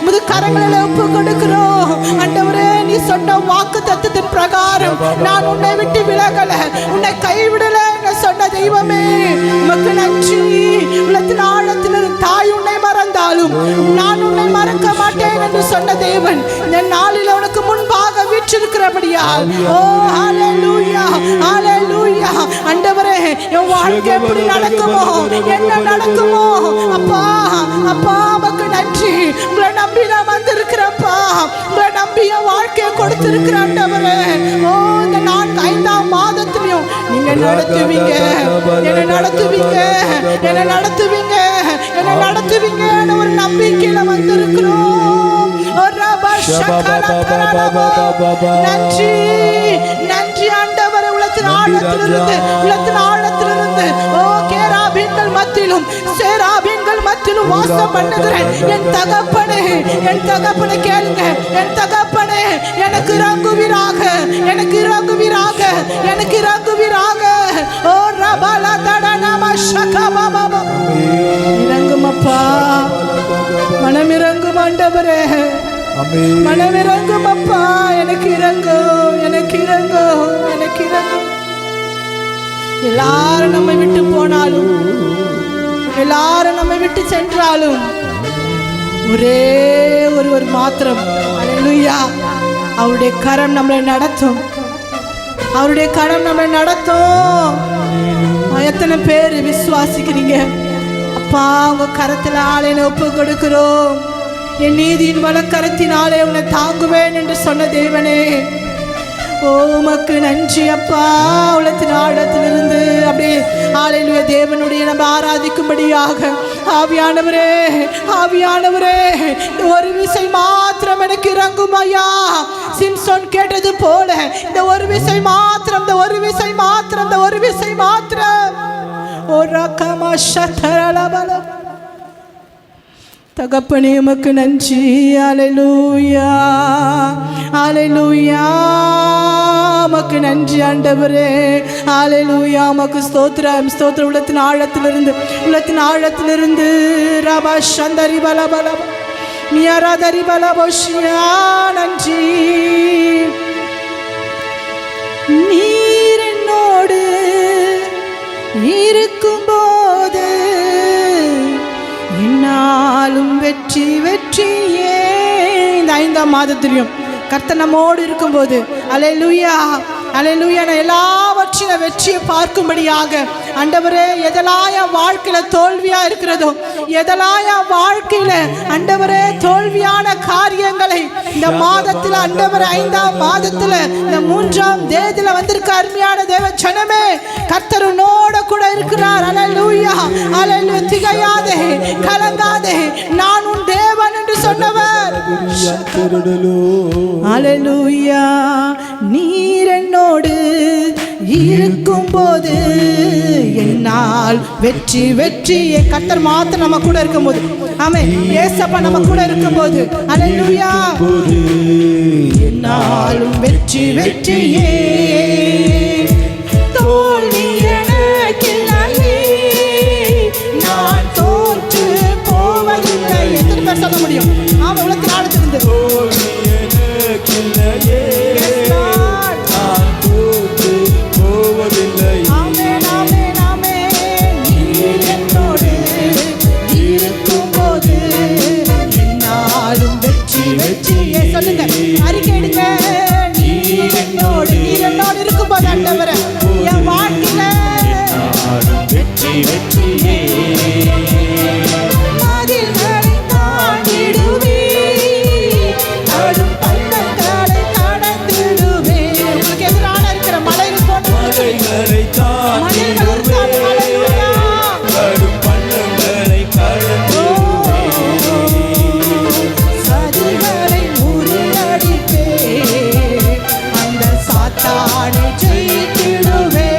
முது கரங்களில் ஒப்பு கொடுக்கிறோம் ஆண்டவரே. நீ சொன்ன வாக்கு தத்தத்தின் பிரகாரம் நான் உன்னை விட்டு விலகல, உன்னை கைவிடல என்று சொன்ன தெய்வமே உமக்கு நன்றி. உலகத்தின் ஆழத்தில் தாய் உன்னை மறந்தாலும் நான் உன்னை மறக்க மாட்டேன் என்று சொன்ன தேவன் இந்த நாளில் உனக்கு முன்பாக வீற்றிருக்கிறபடியால் ஓ ஹalleluya, ஹalleluya. ஆண்டவரே என் வாழ்க்கை எப்படி நடக்குமோ, என்ன நடக்குமோ, அப்பா அப்பா உமக்கு நன்றி. உங்களை நம்பி நான் வந்திருக்கிறப்பா, உங்களை நம்பி என் வாழ்க்கையை கொடுத்திருக்கிற ஆண்டவரே. ஓ இந்த 5ஆம் மாதத்திலையும் நீங்க நடத்துவீங்க, என்னை நடத்துவீங்க, என்னை நடத்துவீங்க, என்னை நடத்துவீங்க ஒரு நம்பிக்கையில வந்திருக்கிறோம். நன்றி நன்றி ஆண்டவரே. உலகத்தின் ஆழத்திலிருந்து ஓ கேராபீன்கள் மத்தியிலும் சேராபீன்கள் மத்தியிலும் வாசம் பண்ணுகிறேன் என் தகப்பனே, என் தகப்பனை கேளுங்க. என் தகப்பனே எனக்கு இறங்குவீராக, எனக்கு இறங்குவீராக, எனக்கு இறங்குவீராக. ஓ ரபலா தடனம ஷகபபப இறங்கும் அப்பா, மனம் இறங்கும் ஆண்டவரே, மனம் இறங்கும் அப்பா. எனக்கு இறங்கும், எனக்கு இறங்கும், எனக்கு இறங்கும். எல்லாரும் நம்மை விட்டு போனாலும், எல்லாரும் நம்மை விட்டு சென்றாலும் ஒரே ஒருவர் மாத்திரம் அல்லேலூயா அவருடைய கரம் நம்மளை நடத்தும், அவருடைய கரம் நம்மளை நடத்தும். எத்தனை பேர் விசுவாசிக்கிறீங்க? அப்பா உங்க கரத்தில் ஆளையை ஒப்பு கொடுக்கிறோம். என் நீதியின் வலக்கரத்தினாலே உன்னை தாங்குவேன் என்று சொன்ன தேவனே, ஓ உமக்கு நன்றி அப்பா. உலகத்தின் ஆழத்திலிருந்து அப்படியே ஹalleluya தேவனுடைய நம்ம ஆராதிக்கும்படியாக ஆவியானவரே, ஆவியானவரே ஒரு விசை மாத்திரம் எனக்கு இறங்கும் ஐயா. சிம்சோன் கேட்டது போல இந்த ஒரு விசை மாத்திரம், இந்த ஒரு விசை மாத்திரம், இந்த ஒரு விசை மாத்திரம். ஓ ரகமா ஷதரலபல தகப்பனே உமக்கு நன்றி. அல்லேலூயா அல்லேலூயா உமக்கு நன்றி ஆண்டவரே. அல்லேலூயா உமக்கு ஸ்தோத்திரம் ஸ்தோத்திரம். உள்ளத்தின் ஆழத்திலிருந்து ரபா சந்தரி பலபல மியாராதரி பலபோஷியா நன்றி. நீர் என்னோடு இருக்கும்போது என்னாலும் வெற்றி வெற்றியே. இந்த 5ஆம் மாதத்திலையும் கர்த்தர் நம்மோடு இருக்கும்போது அல்லேலூயா அல்லேலூயா நான் எல்லாவற்றையும் வெற்றியை பார்க்கும்படியாக ஆண்டவரே, எதெல்லாம் என் வாழ்க்கையில தோல்வியா இருக்கிறதோ, எதெல்லாம் என் வாழ்க்கையில ஆண்டவரே தோல்வியான காரியங்களை இந்த மாதத்துல ஆண்டவரே 5ஆம் மாதத்துல இந்த 3ஆம் தேதியில வந்திருக்க அருமையான தேவ ஜனமே, கர்த்தர் உன்னோட கூட இருக்கிறார். அல்லேலூயா அல்லேலூயா. திகையாதே கலங்காதே, நான் உன் தேவன் என்று சொன்னவர். அல்லேலூயா. நீர் என்னோடு இருக்கும்போது என்னால் வெற்றி வெற்றியே. கர்த்தர் மாத்திரம் நம்ம கூட இருக்கும்போது, ஆமென், ஏசப்பா நம்ம கூட இருக்கும்போது அல்லேலூயா என்னாலும் வெற்றி வெற்றியே. தோல்வி எனக்கில்லை, நான் தோற்று போவதில்லை. எத்தனை பேர் சொல்ல முடியும்? ஆமாம், உலகத்தின் ஆழத்திலிருந்து தோல்வி எனக்கில்லையே, சொல்லுங்க, அறிக்கையிடுங்க. நீர் என்னோடு இருக்கும்போது ஆண்டவரே என் வாழ்க்கையில வெற்றி வெற்றியே. மதில்களை தாண்டிடுவே, நடும் பள்ளங்களை கடந்திடுவே. உங்களுக்கு எதிரான இருக்கிற மலைகள் போன்ற மலைகளை தாண்டிடுவே, நடும் பள்ளங்களை கடந்திடுவே. சதிகளை முறியடிப்பே, அந்த சாத்தானை ஜெயித்திடுவே.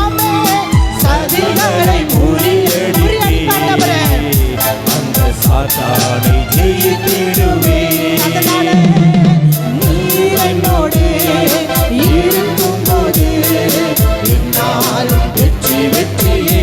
ஆமென். சதிகளை முறியடிப்பே, அந்த சாத்தானை ஜெயித்திடுவே. அதனால நீர் என்னோடு இருக்கும்போது என்னாலும் வெற்றி வெற்றியே.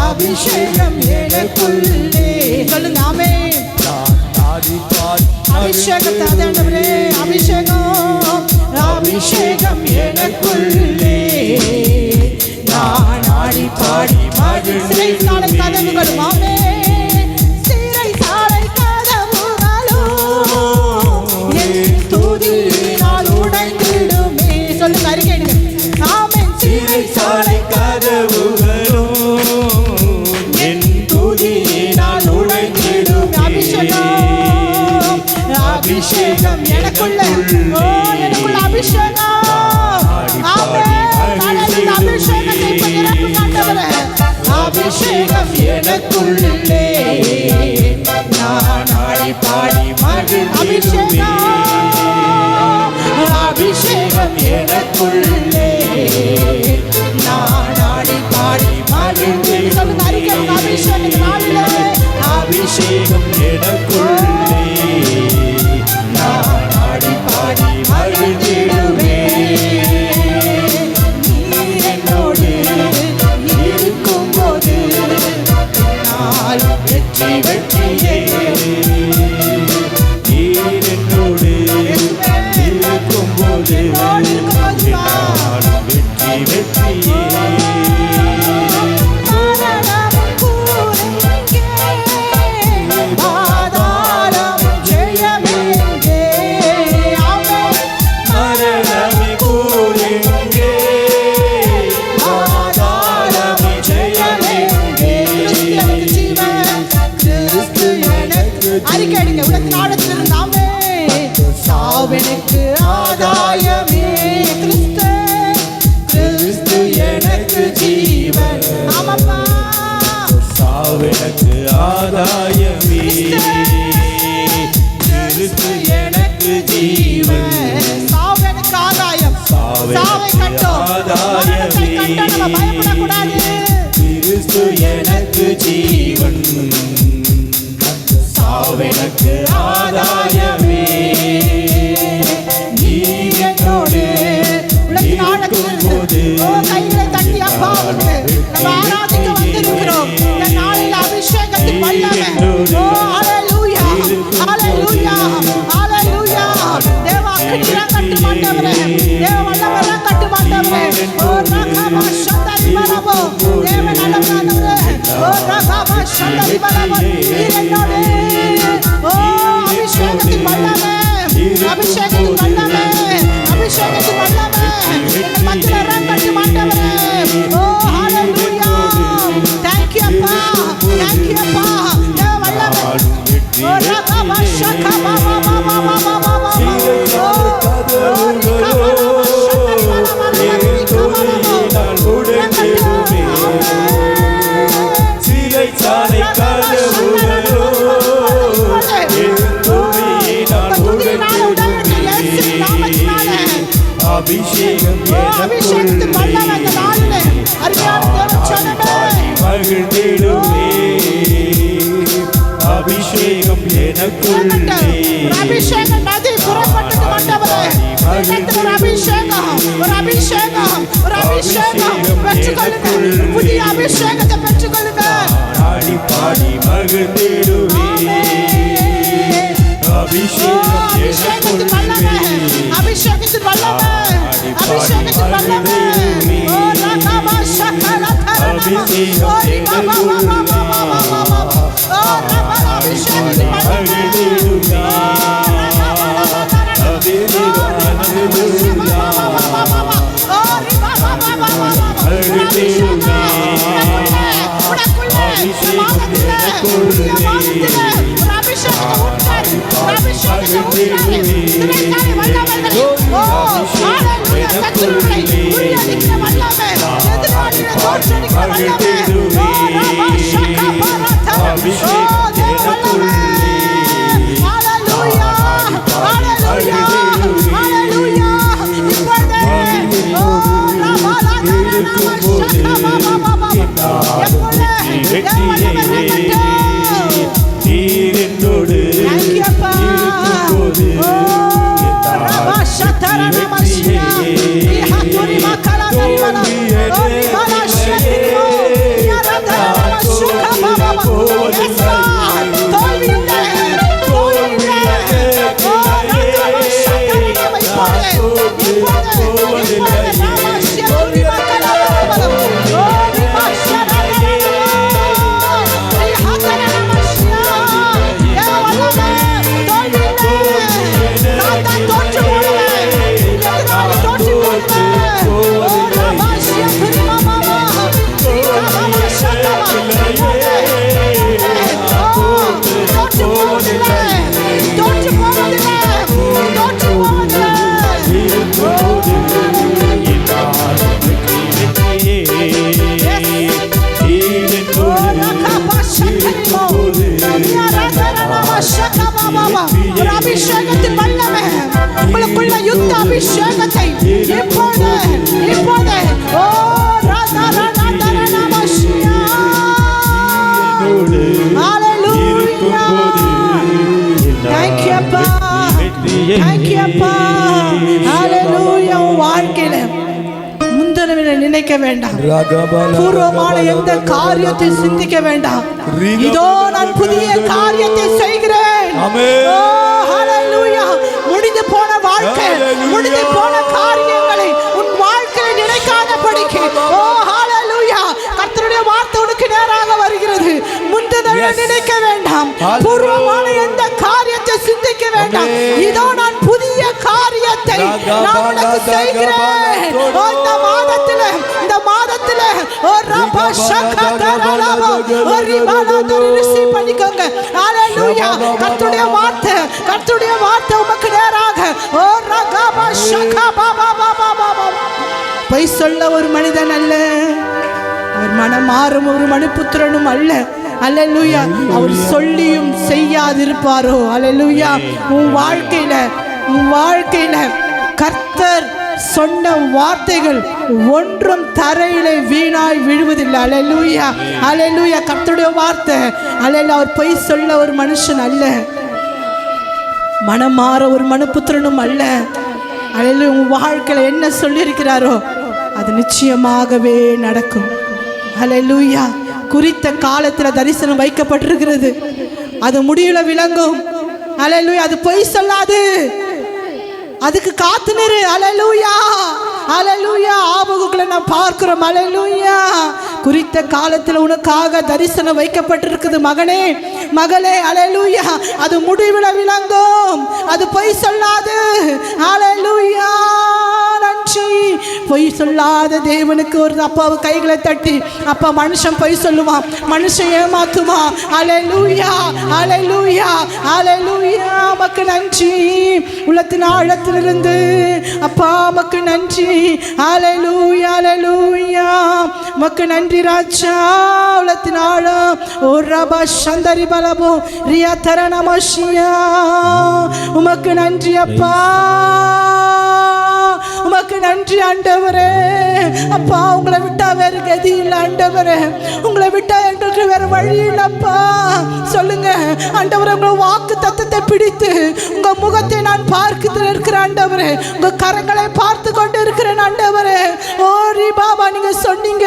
அபிஷேகம் எனக்குள்ளே. சொல்லுங்க, ஆமென். அபிஷேகத்தை ஆண்டவரே, அபிஷேகம் அபிஷேகம் எனக்குள்ளே. நான் ஆடி பாடி சிறை சாலை கதவுகளும், ஆமென், சிறை சாலை கதவுகளும் என் துதியினால் உடைந்திடுமே. சொல்லுங்க, அறிக்கையிடுங்க, ஆமென். சிறை சாலை கதவுகளும் என் துதியினால் உடைந்திடுமே. அபிஷேகம் அபிஷேகம் எனக்குள்ள, ஓ எனக்குள்ள அபிஷேகம். ஆமென். அபிஷேகத்தை பகிரப்பு காண்டவரே. அபிஷேகம் எனக்குள்ளே, நான் ஆடி பாடி மகிழ்ந்திடுவே. அபிஷேகம் எனக்குள்ளே, நான் ஆடி பாடி மகிழ்ந்திடுவே. சொல்லுங்க, அறிக்கையிடுங்க, அபிஷேகம் நாளிலே. அபிஷேகம் எனக்குள்ளே, நான் ஆடி பாடி மகிழ்ந்திடுவே. நீர் என்னோடு இருக்கும்போது நான் வெற்றி வெற்றியே. நீர் என்னோடு இருக்கும்போது நான் வெற்றி வெற்றியே. மரணம் கூறெங்கே, பாதாள அறிக்கையிடுங்க உள்ளத்தின் ஆழத்தில் இருந்தாமே. சாவெனக்கு ஆதாயமே கிறிஸ்து, கிறிஸ்து எனக்கு ஜீவன். ஆமாப்பா. சாவெனக்கு ஆதாயமே, கிறிஸ்து எனக்கு ஜீவன். சாவெனக்கு ஆதாயம், சாவை கண்டோம், மரணத்தை கண்டோம், நம்ம பயப்படக்கூடாது. கிறிஸ்து எனக்கு ஜீவன், சாவெனக்கு ஆதாயமே. நீ என்னோடு இருக்கும்போது கைகளை தட்டி அப்பா நம்ம ஆராதிக்க வந்திருக்கிறோம். இந்த நாளில் அபிஷேகத்தின் வல்லமை. ஓ ஹalleluya, ஹalleluya, ஹalleluya. தேவ அக்கினி இறங்கட்டும் ஆண்டவரே, தேவ வல்லமை இறங்கட்டும் ஆண்டவரே. ஓ ரகபா சந்தரி பலபோ, தேவ நல்லவரே. ஓ ரகபா சந்தரி பலபோ, நீர் என்னோடு. ஓ அபிஷேகத்தின் வல்லமை, அபிஷேகத்தின் வல்லமை, அபிஷேகத்தின் வல்லமை இந்த மத்தியில இறங்கட்டும் ஆண்டவரே. ஓ ஹalleluya. Thank you அப்பா, thank you அப்பா. தேவ வல்லமை. ஓ ரகபா ஷகபா பா பா பா பா பா பா. அபிஷேகம் அபிஷேகத்தின் வல்லமை இந்த நாளிலே அருமையான தேவ ஜனமே மகிழ்ந்திடுவே. அபிஷேகம் எனக்குள்ளே, அபிஷேக நதி புறப்பட்டது ஆண்டவரே. ஒரு அபிஷேகம், ஒரு அபிஷேகம், ஒரு அபிஷேகம் பெற்றுக்கொள்ளுங்க. புதிய அபிஷேகத்தை பெற்றுக்கொள்ளுங்க. பாடி பாடி மகிழ்ந்திடுவே. அபிஷேகத்தின் வல்லமை, அபிஷேகத்தின் வல்லமை, அபிஷேகத்தின் வல்லமை. ஓ ரகபா ஷகலதரனம, ஓ ரிபபா பா பா பா பா பா பா. ஓ ரகபா அபிஷேகத்தின் வல்லமை. நீரென்னோடு இருக்கும்போது ஒரு அபிஷேகத்தின் வல்லமை உங்களுக்குள்ள யுத்த அபிஷேகத்தை இப்போது இப்போது ஓ ராதா ராதா நமஸ்யா ஹalleluya thank you அப்பா thank you அப்பா ஹalleluya வாழ்க்கையில முந்தனவில நினைக்க வேண்டாம் பூர்வமான எந்த காரியத்தை சிந்திக்க வேண்டாம் இதோ நான் புதிய காரியத்தை செய்கிறேன் ஆமென் ஓ ஹalleluya முடிந்து போன வாழ்க்கை முடிந்து போன காரியங்களை உன் வாழ்க்கையில் நினைக்காதபடிக்கு ஓ ஹalleluya கர்த்தருடைய வார்த்தை உனக்கு நேராக வருகிறது முந்தனவில நினைக்க வேண்டாம் பூர்வமான எந்த காரியத்தை சிந்திக்க வேண்டாம் இதோ நான் புதிய காரியத்தை நான் உனக்கு செய்கிறேன் இந்த மாதத்திலே ஓ ரபா ஷகதரலபோ ஓ ரிபாலா ரிசீவ் பண்ணிக்கோங்க. ஹalleluya. கர்த்தருடைய வார்த்தை உமக்கு நேராக ஓ ரகபா ஷகபா பா பா பா. பொய் சொல்ல ஒரு மனிதன் அல்ல, அவர் மனம் மாறும் ஒரு மனுபுத்திரனும் அல்ல. அல்லேலூயா. அவர் சொல்லியும் செய்யாதிருப்பாரோ. அல்லேலூயா. உன் வாழ்க்கையில கர்த்தர் சொன்ன வார்த்தைகள் ஒன்றும் தரையிலே வீணாய் விழுவதில்லை. அல்லேலூயா. அல்லேலூயா. கர்த்தருடைய வார்த்தை அல்லேலூயா. அவர் பொய் சொல்ல ஒரு மனுஷன் அல்ல, மனம் மாற ஒரு மனுபுத்திரனும் அல்ல. அல்லேலூயா. உன் வாழ்க்கையில என்ன சொல்லியிருக்கிறாரோ அது நிச்சயமாகவே நடக்கும். அல்லேலூயா. குறித்த காலத்தில் தரிசனம் வைக்கப்பட்டிருக்கிறது, அது முடிவுல விளங்கும். அல்லேலூயா. அது பொய் சொல்லாது, அதுக்கு காத்து நிறு. அல்லேலூயா. அல்லேலூயா. ஆபகுகளை நான் பார்க்கிறோம். அல்லேலூயா. குறித்த காலத்தில் உனக்காக தரிசனம் வைக்கப்பட்டிருக்குது மகனே, மகளே. அல்லேலூயா. அது முடிவுல விளங்கும், அது பொய் சொல்லாது. அல்லேலூயா. நன்றி. பொய் சொல்லாத தேவனுக்கு ஒரு அப்பாவை கைகளை தட்டி, அப்பா மனுஷன் பொய் சொல்லுவான், மனுஷன் ஏமாத்துவான். அல்லேலூயா. அல்லேலூயா. அல்லேலூயா. மக்கு நன்றி. உள்ளத்தின் ஆழத்திலிருந்து அப்பா மக்கு நன்றி. அல்லேலூயா. அல்லேலூயா. மக்கு நன்றி ராஜா. உள்ளத்தின் ஆழம் ஓ ரபா சந்தரி பலபோ ரியா தரணமஷியா. உமக்கு நன்றி அப்பா, உமக்கு நன்றி ஆண்டவரே. அப்பா உங்களை விட்டா வேறு கதி இல்லை ஆண்டவரே, உங்களை விட்டா எங்களுக்கு வேற வழி இல்லப்பா. சொல்லுங்க ஆண்டவரே, உங்களை வாக்கு தத்தத்தை பிடித்து உங்க முகத்தை நான் பார்த்து இருக்கிறேன் ஆண்டவரே, உங்க கரங்களை பார்த்து கொண்டு இருக்கிறேன் ஆண்டவரே. ஓரி பாபா, நீங்க சொன்னீங்க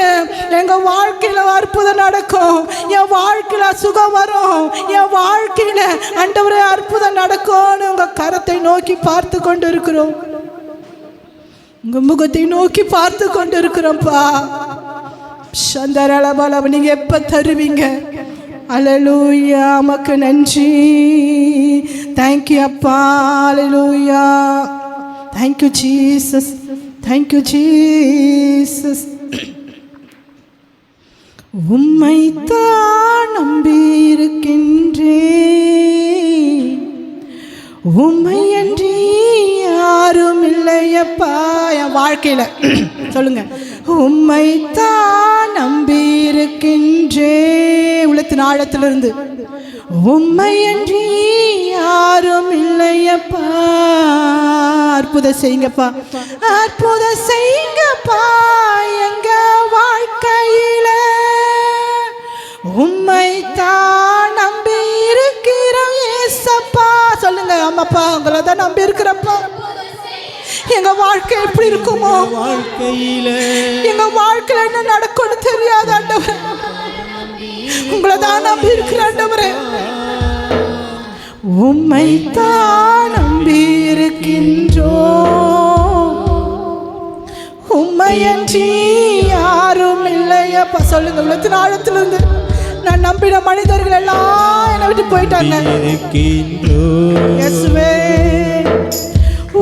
எங்க வாழ்க்கையில அற்புதம் நடக்கும், என் வாழ்க்கையில சுகம் வரும், என் வாழ்க்கையில ஆண்டவரே அற்புதம் நடக்கும்னு உங்க கரத்தை நோக்கி பார்த்து கொண்டு இருக்கிறோம், உங்க முகத்தை நோக்கி பார்த்து கொண்டு இருக்கிறோம்ப்பா. சந்தரளபல நீங்க எப்ப தருவீங்க? அல்லேலூயா. உமக்கு நன்றி. தேங்க்யூ அப்பா. Hallelujah. Thank you Jesus. Thank you Jesus. உம்மைத்தான் நம்பியிருக்கின்றேன், உம்மையன்றி யாரும் இல்லையப்பா. என் வாழ்க்கையில சொல்லுங்க, உம்மைத்தான் நம்பியிருக்கின்றே. உள்ளத்தின் ஆழத்திலிருந்து உம்மையன்றி யாரும் இல்லையப்பா. அற்புதம் செய்யுங்கப்பா, அற்புதம் செய்யுங்கப்பா எங்க வாழ்க்கையில. உம்மைத்தான் நம்பி இருக்கிறோம் ஏசப்பா. சொல்லுங்க, ஆமாப்பா உங்களை தான் நம்பி இருக்கிறப்பா. எங்க வாழ்க்கை எப்படி இருக்குமோ, எங்க வாழ்க்கையில என்ன நடக்கும்னு தெரியாது ஆண்டவரே, உங்களை தான் நம்பி இருக்கிற ஆண்டவரே. உம்மைத்தான் நம்பி இருக்கின்றோம், உம்மையன்றி யாரும் இல்லையப்பா. சொல்லுங்க, உள்ளத்தின் ஆழத்திலிருந்து நான் நம்பின மனிதர்கள் எல்லாம் என்னை விட்டு போயிட்டாங்க. இயேசுவே,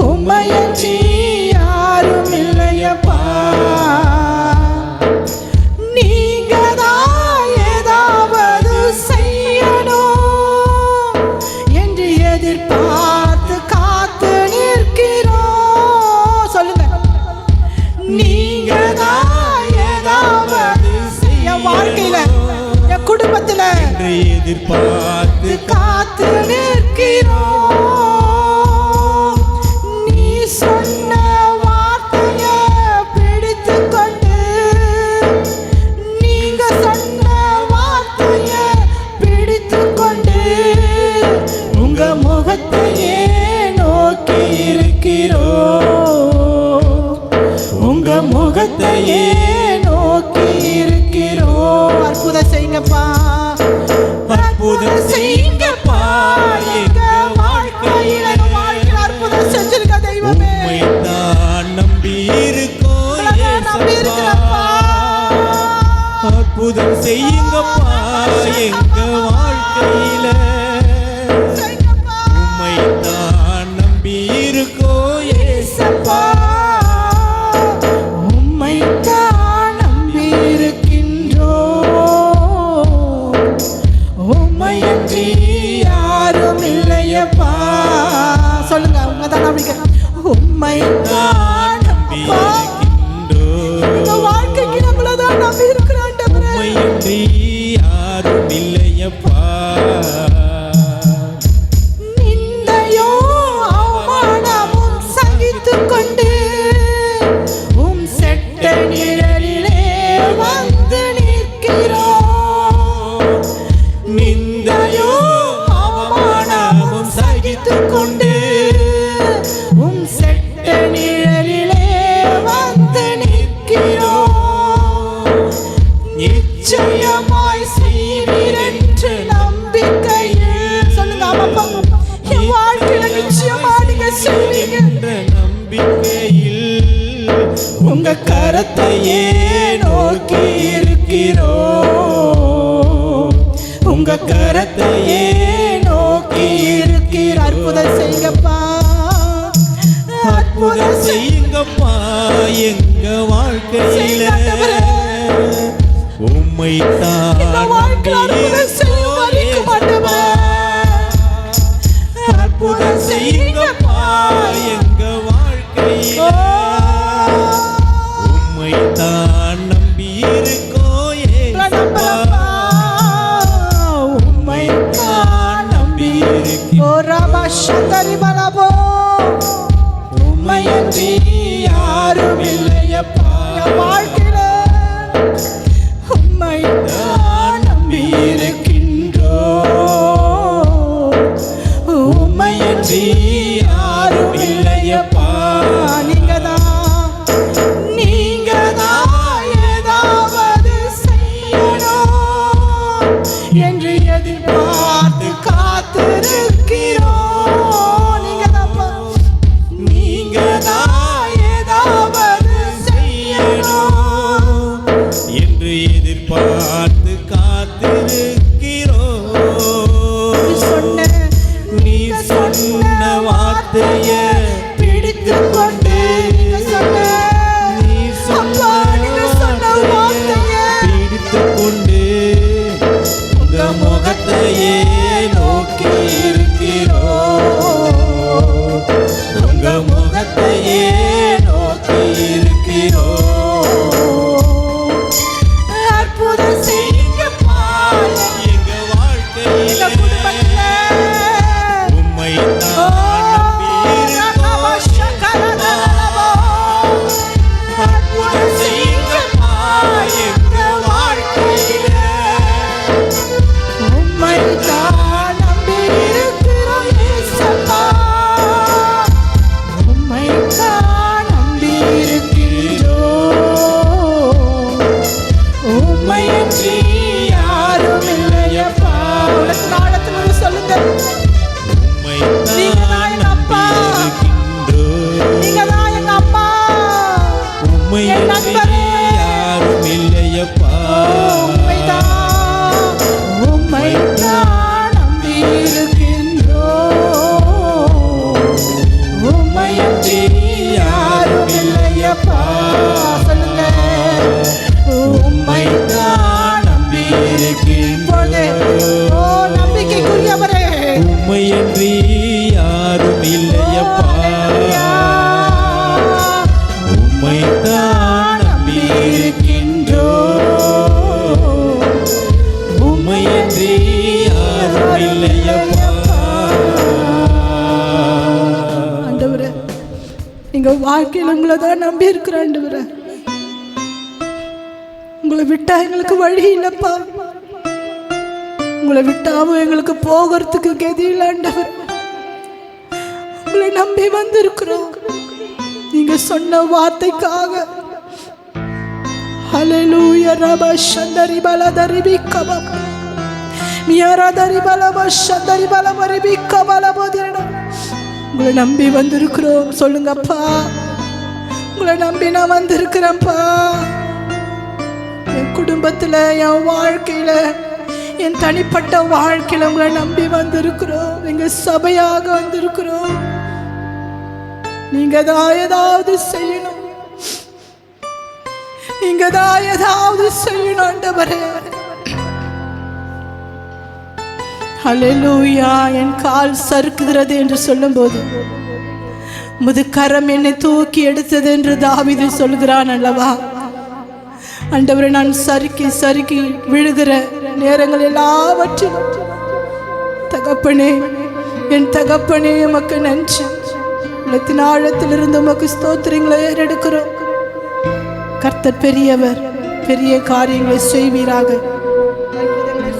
உம்மையன்றி யாரும் இல்லையப்பா. நீங்க தான் ஏதாவது செய்யணும் என்று எதிர்பார்த்து காத்து நிற்கிறோம். சொல்லுங்க, நீங்க தான் ஏதாவது என் வாழ்க்கையில, என் குடும்பத்துல எதிர்பார்த்து காத்து நிற்கிறோம். சொன்ன வார்த்தைய பிடித்து கொண்டு, நீங்க சொன்ன வார்த்தைய பிடித்து கொண்டு உங்க முகத்தையே நோக்கி இருக்கிறோம், உங்க முகத்தையே நோக்கி இருக்கிறோம். அற்புதம் செய்யுங்கப்பா, அற்புதம் செய்யுங்கப்பா எங்க வாழ்க்கையில. அற்புதம் செஞ்சிருக்க தெய்வமே, நம்பி இருக்கோம், அற்புதம் செய்யுங்கப்பா எங்க வாழ்க்கையில. உம்மைத்தான் நம்பி இருக்கோம் ஏசப்பா, உம்மைத்தான் நம்பி இருக்கோம். நம்பிக்கையில் உங்க கரத்தையே நோக்கி இருக்கிறோம். உங்க கரத்தையே நோக்கி இருக்கிறோம். அற்புதம் செய்யுங்கப்பா, அற்புதம் செய்யுங்கப்பா எங்க வாழ்க்கையில. உம்மை தான் அற்புதம் செய்யுங்கப்பா எங்க வாழ்க்கையில. உம்மை தான் நம்பி இருக்கோம் ஏசப்பா. உம்மை தான் நம்பி இருக்கோம். உம்மையன்றி யாரும் இல்லையப்பா. வாழ்க்கையில உம்மை தான் நம்பி இருக்கின்றோம். உம்மையன்றி யாரும் இல்லையப்பா. நீங்க தான் ஏதாவது செய்யணும் என்று எதிர்பார்த்து காத்திருக்கிறோம். நீங்க தான் ஏதாவது செய்யணும் என்று எதிர்பார்த்து காத்திருக்கிறோம். நீ சொன்ன வார்த்தைய பிடித்து கொண்டு, நீ சொன்ன வார்த்தைய பிடித்து கொண்டு உங்க முகத்தையே நோக்கி இருக்கிறோம். உங்க முகத்தையே நோக்கி இருக்கிறோம். அற்புதம் செய்யுங்கப்பா எங்க வாழ்க்கையில உம்மை தான் நம்பி இருக்கோம். அற்புதம் செய்யுங்கப்பா எங்க வாழ்க்கையில. உம்மை தான் நம்பி இருக்கிறோம் ஏசப்பா. உம்மை தான் நம்பி இருக்கின்றோம். உம்மையன்றி யாரும் இல்லையப்பா. காலத்துல சொல்லுங்க, உம்மை தான் நம்பி இருக்கின்றோம். நீங்க தான் எங்க அப்பா, உம்மையன்றி யாரும் இல்லையப்பா. உம்மை தான் நம்பி இருக்கின்றோம். உம்மையன்றி யாரும் இல்லையப்பா. சொல்லுங்க, உம்மை தான் நம்பி இருக்கின்றோம். ஓ நம்பிக்கைக்குரியவரே, உம்மையன்றி யாரும் இல்லையப்பா. உம்மை தான் நம்பி இருக்கின்றோம். உம்மையன்றி யாரும் இல்லையப்பா. ஆண்டவரே, எங்க வாழ்க்கையில் உங்களை தான் நம்பி இருக்கிறேன் ஆண்டவரே. உங்களை விட்டா எங்களுக்கு வழி இல்லப்பா. உங்களை விட்டாவும் எங்களுக்கு போகிறதுக்கு கதி இல்லை ஆண்டவர். உங்களை நம்பி வந்திருக்கிறோம் நீங்க சொன்ன வார்த்தைக்காக. ஹல்லேலூயா. ரபா ஷந்தரி பலதரி பிக்கபா மியாரதரி பலபா ஷந்தரி பலபரி பிக்கபலபதிரடா. உங்களை நம்பி வந்திருக்கிறோம். சொல்லுங்கப்பா, உங்களை நம்பி நான் வந்திருக்கிறேன்ப்பா. என் குடும்பத்தில், என் வாழ்க்கையில், என் தனிப்பட்ட வாழ்க்கையில் உங்களை நம்பி வந்திருக்கிறோம். எங்க சபையாக வந்திருக்கிறோம். நீங்க தான் ஏதாவது செய்யணும். நீங்க தான் ஏதாவது செய்யணும் ஆண்டவரே. ஹல்லேலூயா. என் கால் சறுக்குகிறது என்று சொல்லும்போது முதுகரம் என்னை தூக்கி எடுத்தது என்று தாவீது சொல்கிறான் அல்லவா. ஆண்டவரே, நான் சறுக்கி சறுக்கி விழுகிற நேரங்கள் எல்லாவற்றிலும் தகப்பனே, என் தகப்பனே, உமக்கு நன்றி. உள்ளத்தின் ஆழத்திலிருந்து உமக்கு ஸ்தோத்திரங்களை ஏறெடுக்கிறோம். கர்த்தர் பெரியவர், பெரிய காரியங்களை செய்வீராக,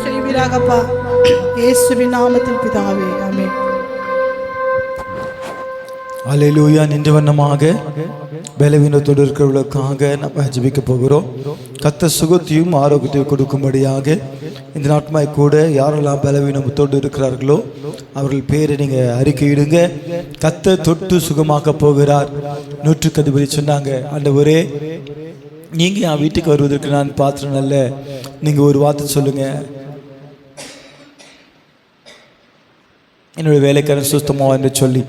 செய்வீராகப்பா. இயேசுவின் நாமத்தில் பிதாவே, ஆமென். அல்லேலூயா. நின்ற வண்ணமாக பலவீனத்தோடு இருக்கிறவர்களுக்காக நம்ம ஜெபிக்க போகிறோம். கர்த்தர் சுகத்தையும் ஆரோக்கியத்தையும் கொடுக்கும்படியாக இந்த நாட்மாய் கூட யாரெல்லாம் பலவீனத்தோடு இருக்கிறார்களோ அவர்கள் பேரை நீங்கள் அறிக்கையிடுங்க. கர்த்தர் தொட்டு சுகமாக்க போகிறார். 100க்கு அதிபதி சொன்னாங்க, ஆண்டவரே நீங்கள் என் வீட்டுக்கு வருவதற்கு நான் பாத்திரம் அல்ல, நீங்கள் ஒரு வார்த்தை சொல்லுங்கள், என்னுடைய வேலைக்காரன் சுத்தமாக என்று சொல்லி.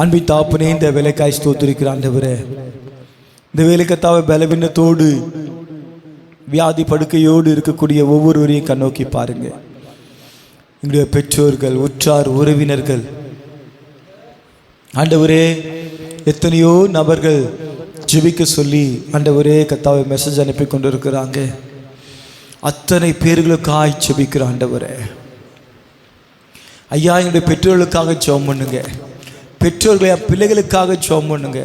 அன்பின் தாப்பனே, இந்த வேலைக்காய் ஸ்தோத்திரிக்கிற ஆண்டவரே, இந்த வேலைக்கத்தாவை பலவீனத்தோடு வியாதி படுக்கையோடு இருக்கக்கூடிய ஒவ்வொருவரையும் கண்ணோக்கி பாருங்க. எங்களுடைய பெற்றோர்கள், உற்றார் உறவினர்கள், ஆண்டவரே எத்தனையோ நபர்கள் ஜெபிக்க சொல்லி ஆண்டவரே கத்தாவை மெசேஜ் அனுப்பி கொண்டு இருக்கிறாங்க. அத்தனை பேர்களுக்காய் ஜெபிக்கிற ஆண்டவரே, ஐயா என்னுடைய பெற்றோர்களுக்காக ஜெபம் பண்ணுங்க. பெற்றோர்களை பிள்ளைகளுக்காக ஜெபம் பண்ணுங்க.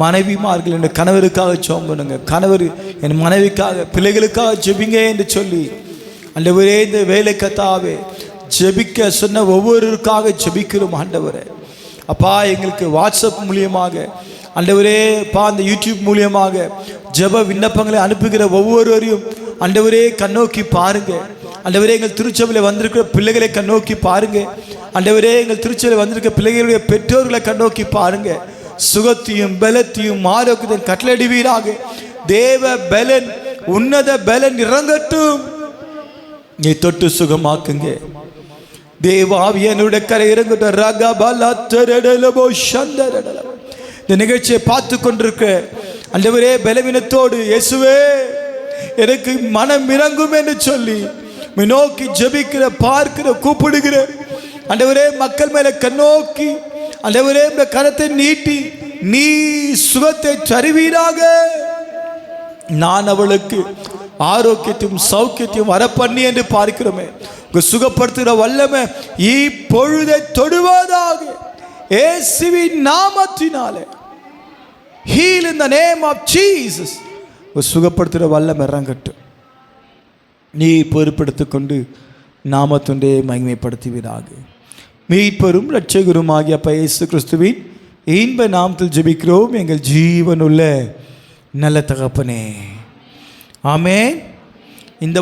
மனைவிமார்கள் என்னுடைய கணவருக்காக ஜெபம் பண்ணுங்க. கணவர் என் மனைவிக்காக பிள்ளைகளுக்காக ஜெபிங்க என்று சொல்லி ஆண்டவரே இந்த வேலை கத்தாவே ஜெபிக்க சொன்ன ஒவ்வொருவருக்காக ஜெபிக்கிறோம் ஆண்டவரே. அப்பா எங்களுக்கு வாட்ஸ்அப் மூலியமாக ஆண்டவரே பா அந்த யூடியூப் மூலியமாக ஜெப விண்ணப்பங்களை அனுப்புகிற ஒவ்வொருவரையும் ஆண்டவரே கண்ணோக்கி பாருங்க. ஆண்டவரே எங்கள் திருச்சபையில் வந்திருக்கிற பிள்ளைகளை கண்ணோக்கி பாருங்க. ஆண்டவரே எங்கள் திருச்சபையில் வந்திருக்கிற பிள்ளைகளுடைய பெற்றோர்களை கண்ணோக்கி பாருங்க. சுகத்தையும் பலத்தையும் ஆரோக்கியத்தையும் கட்டளையிடுவீராக. தேவ பலன், உன்னத பலன் இறங்கட்டும். நீ தொட்டு சுகமாக்குங்க. தேவ ஆவியானவருடைய கரை இறங்கட்டும். ரகபலத்தரடலபோ சந்தரடல. இந்த நிகழ்ச்சியை பார்த்து கொண்டிருக்க ஆண்டவரே பலவீனத்தோடு இயேசுவே எனக்கு மனம் இறங்கும் என்று சொல்லி நோக்கி ஜெபிக்கிற, பார்க்கிற, கூப்பிடுகிற ஆண்டவரே மக்கள் மேல கண்ணோக்கி ஆண்டவரே இந்த கரத்தை நீட்டி நீ சுகத்தை தருவீராக. நான் அவளுக்கு ஆரோக்கியத்தையும் சௌக்கியத்தையும் வர பண்ணி என்று பார்க்கிறோமே. சுகப்படுத்துகிற வல்லமை இப்பொழுதை தொடுவதாக இயேசுவின் நாமத்தினாலே. Heal in the name of Jesus. சுகப்படுத்துகிற வல்லமை இறங்கட்டும். நீ பொறுப்படுத்திக் கொண்டு நாமத்துண்டே மகிமைப்படுத்துவீராக. மீட்பரும் இரட்சகருமாகிய அப்பா இயேசு கிறிஸ்துவின் இன்ப நாமத்தில் ஜெபிக்கிறோம் எங்கள் ஜீவனுள்ள நல்ல தகப்பனே. ஆமென். இந்த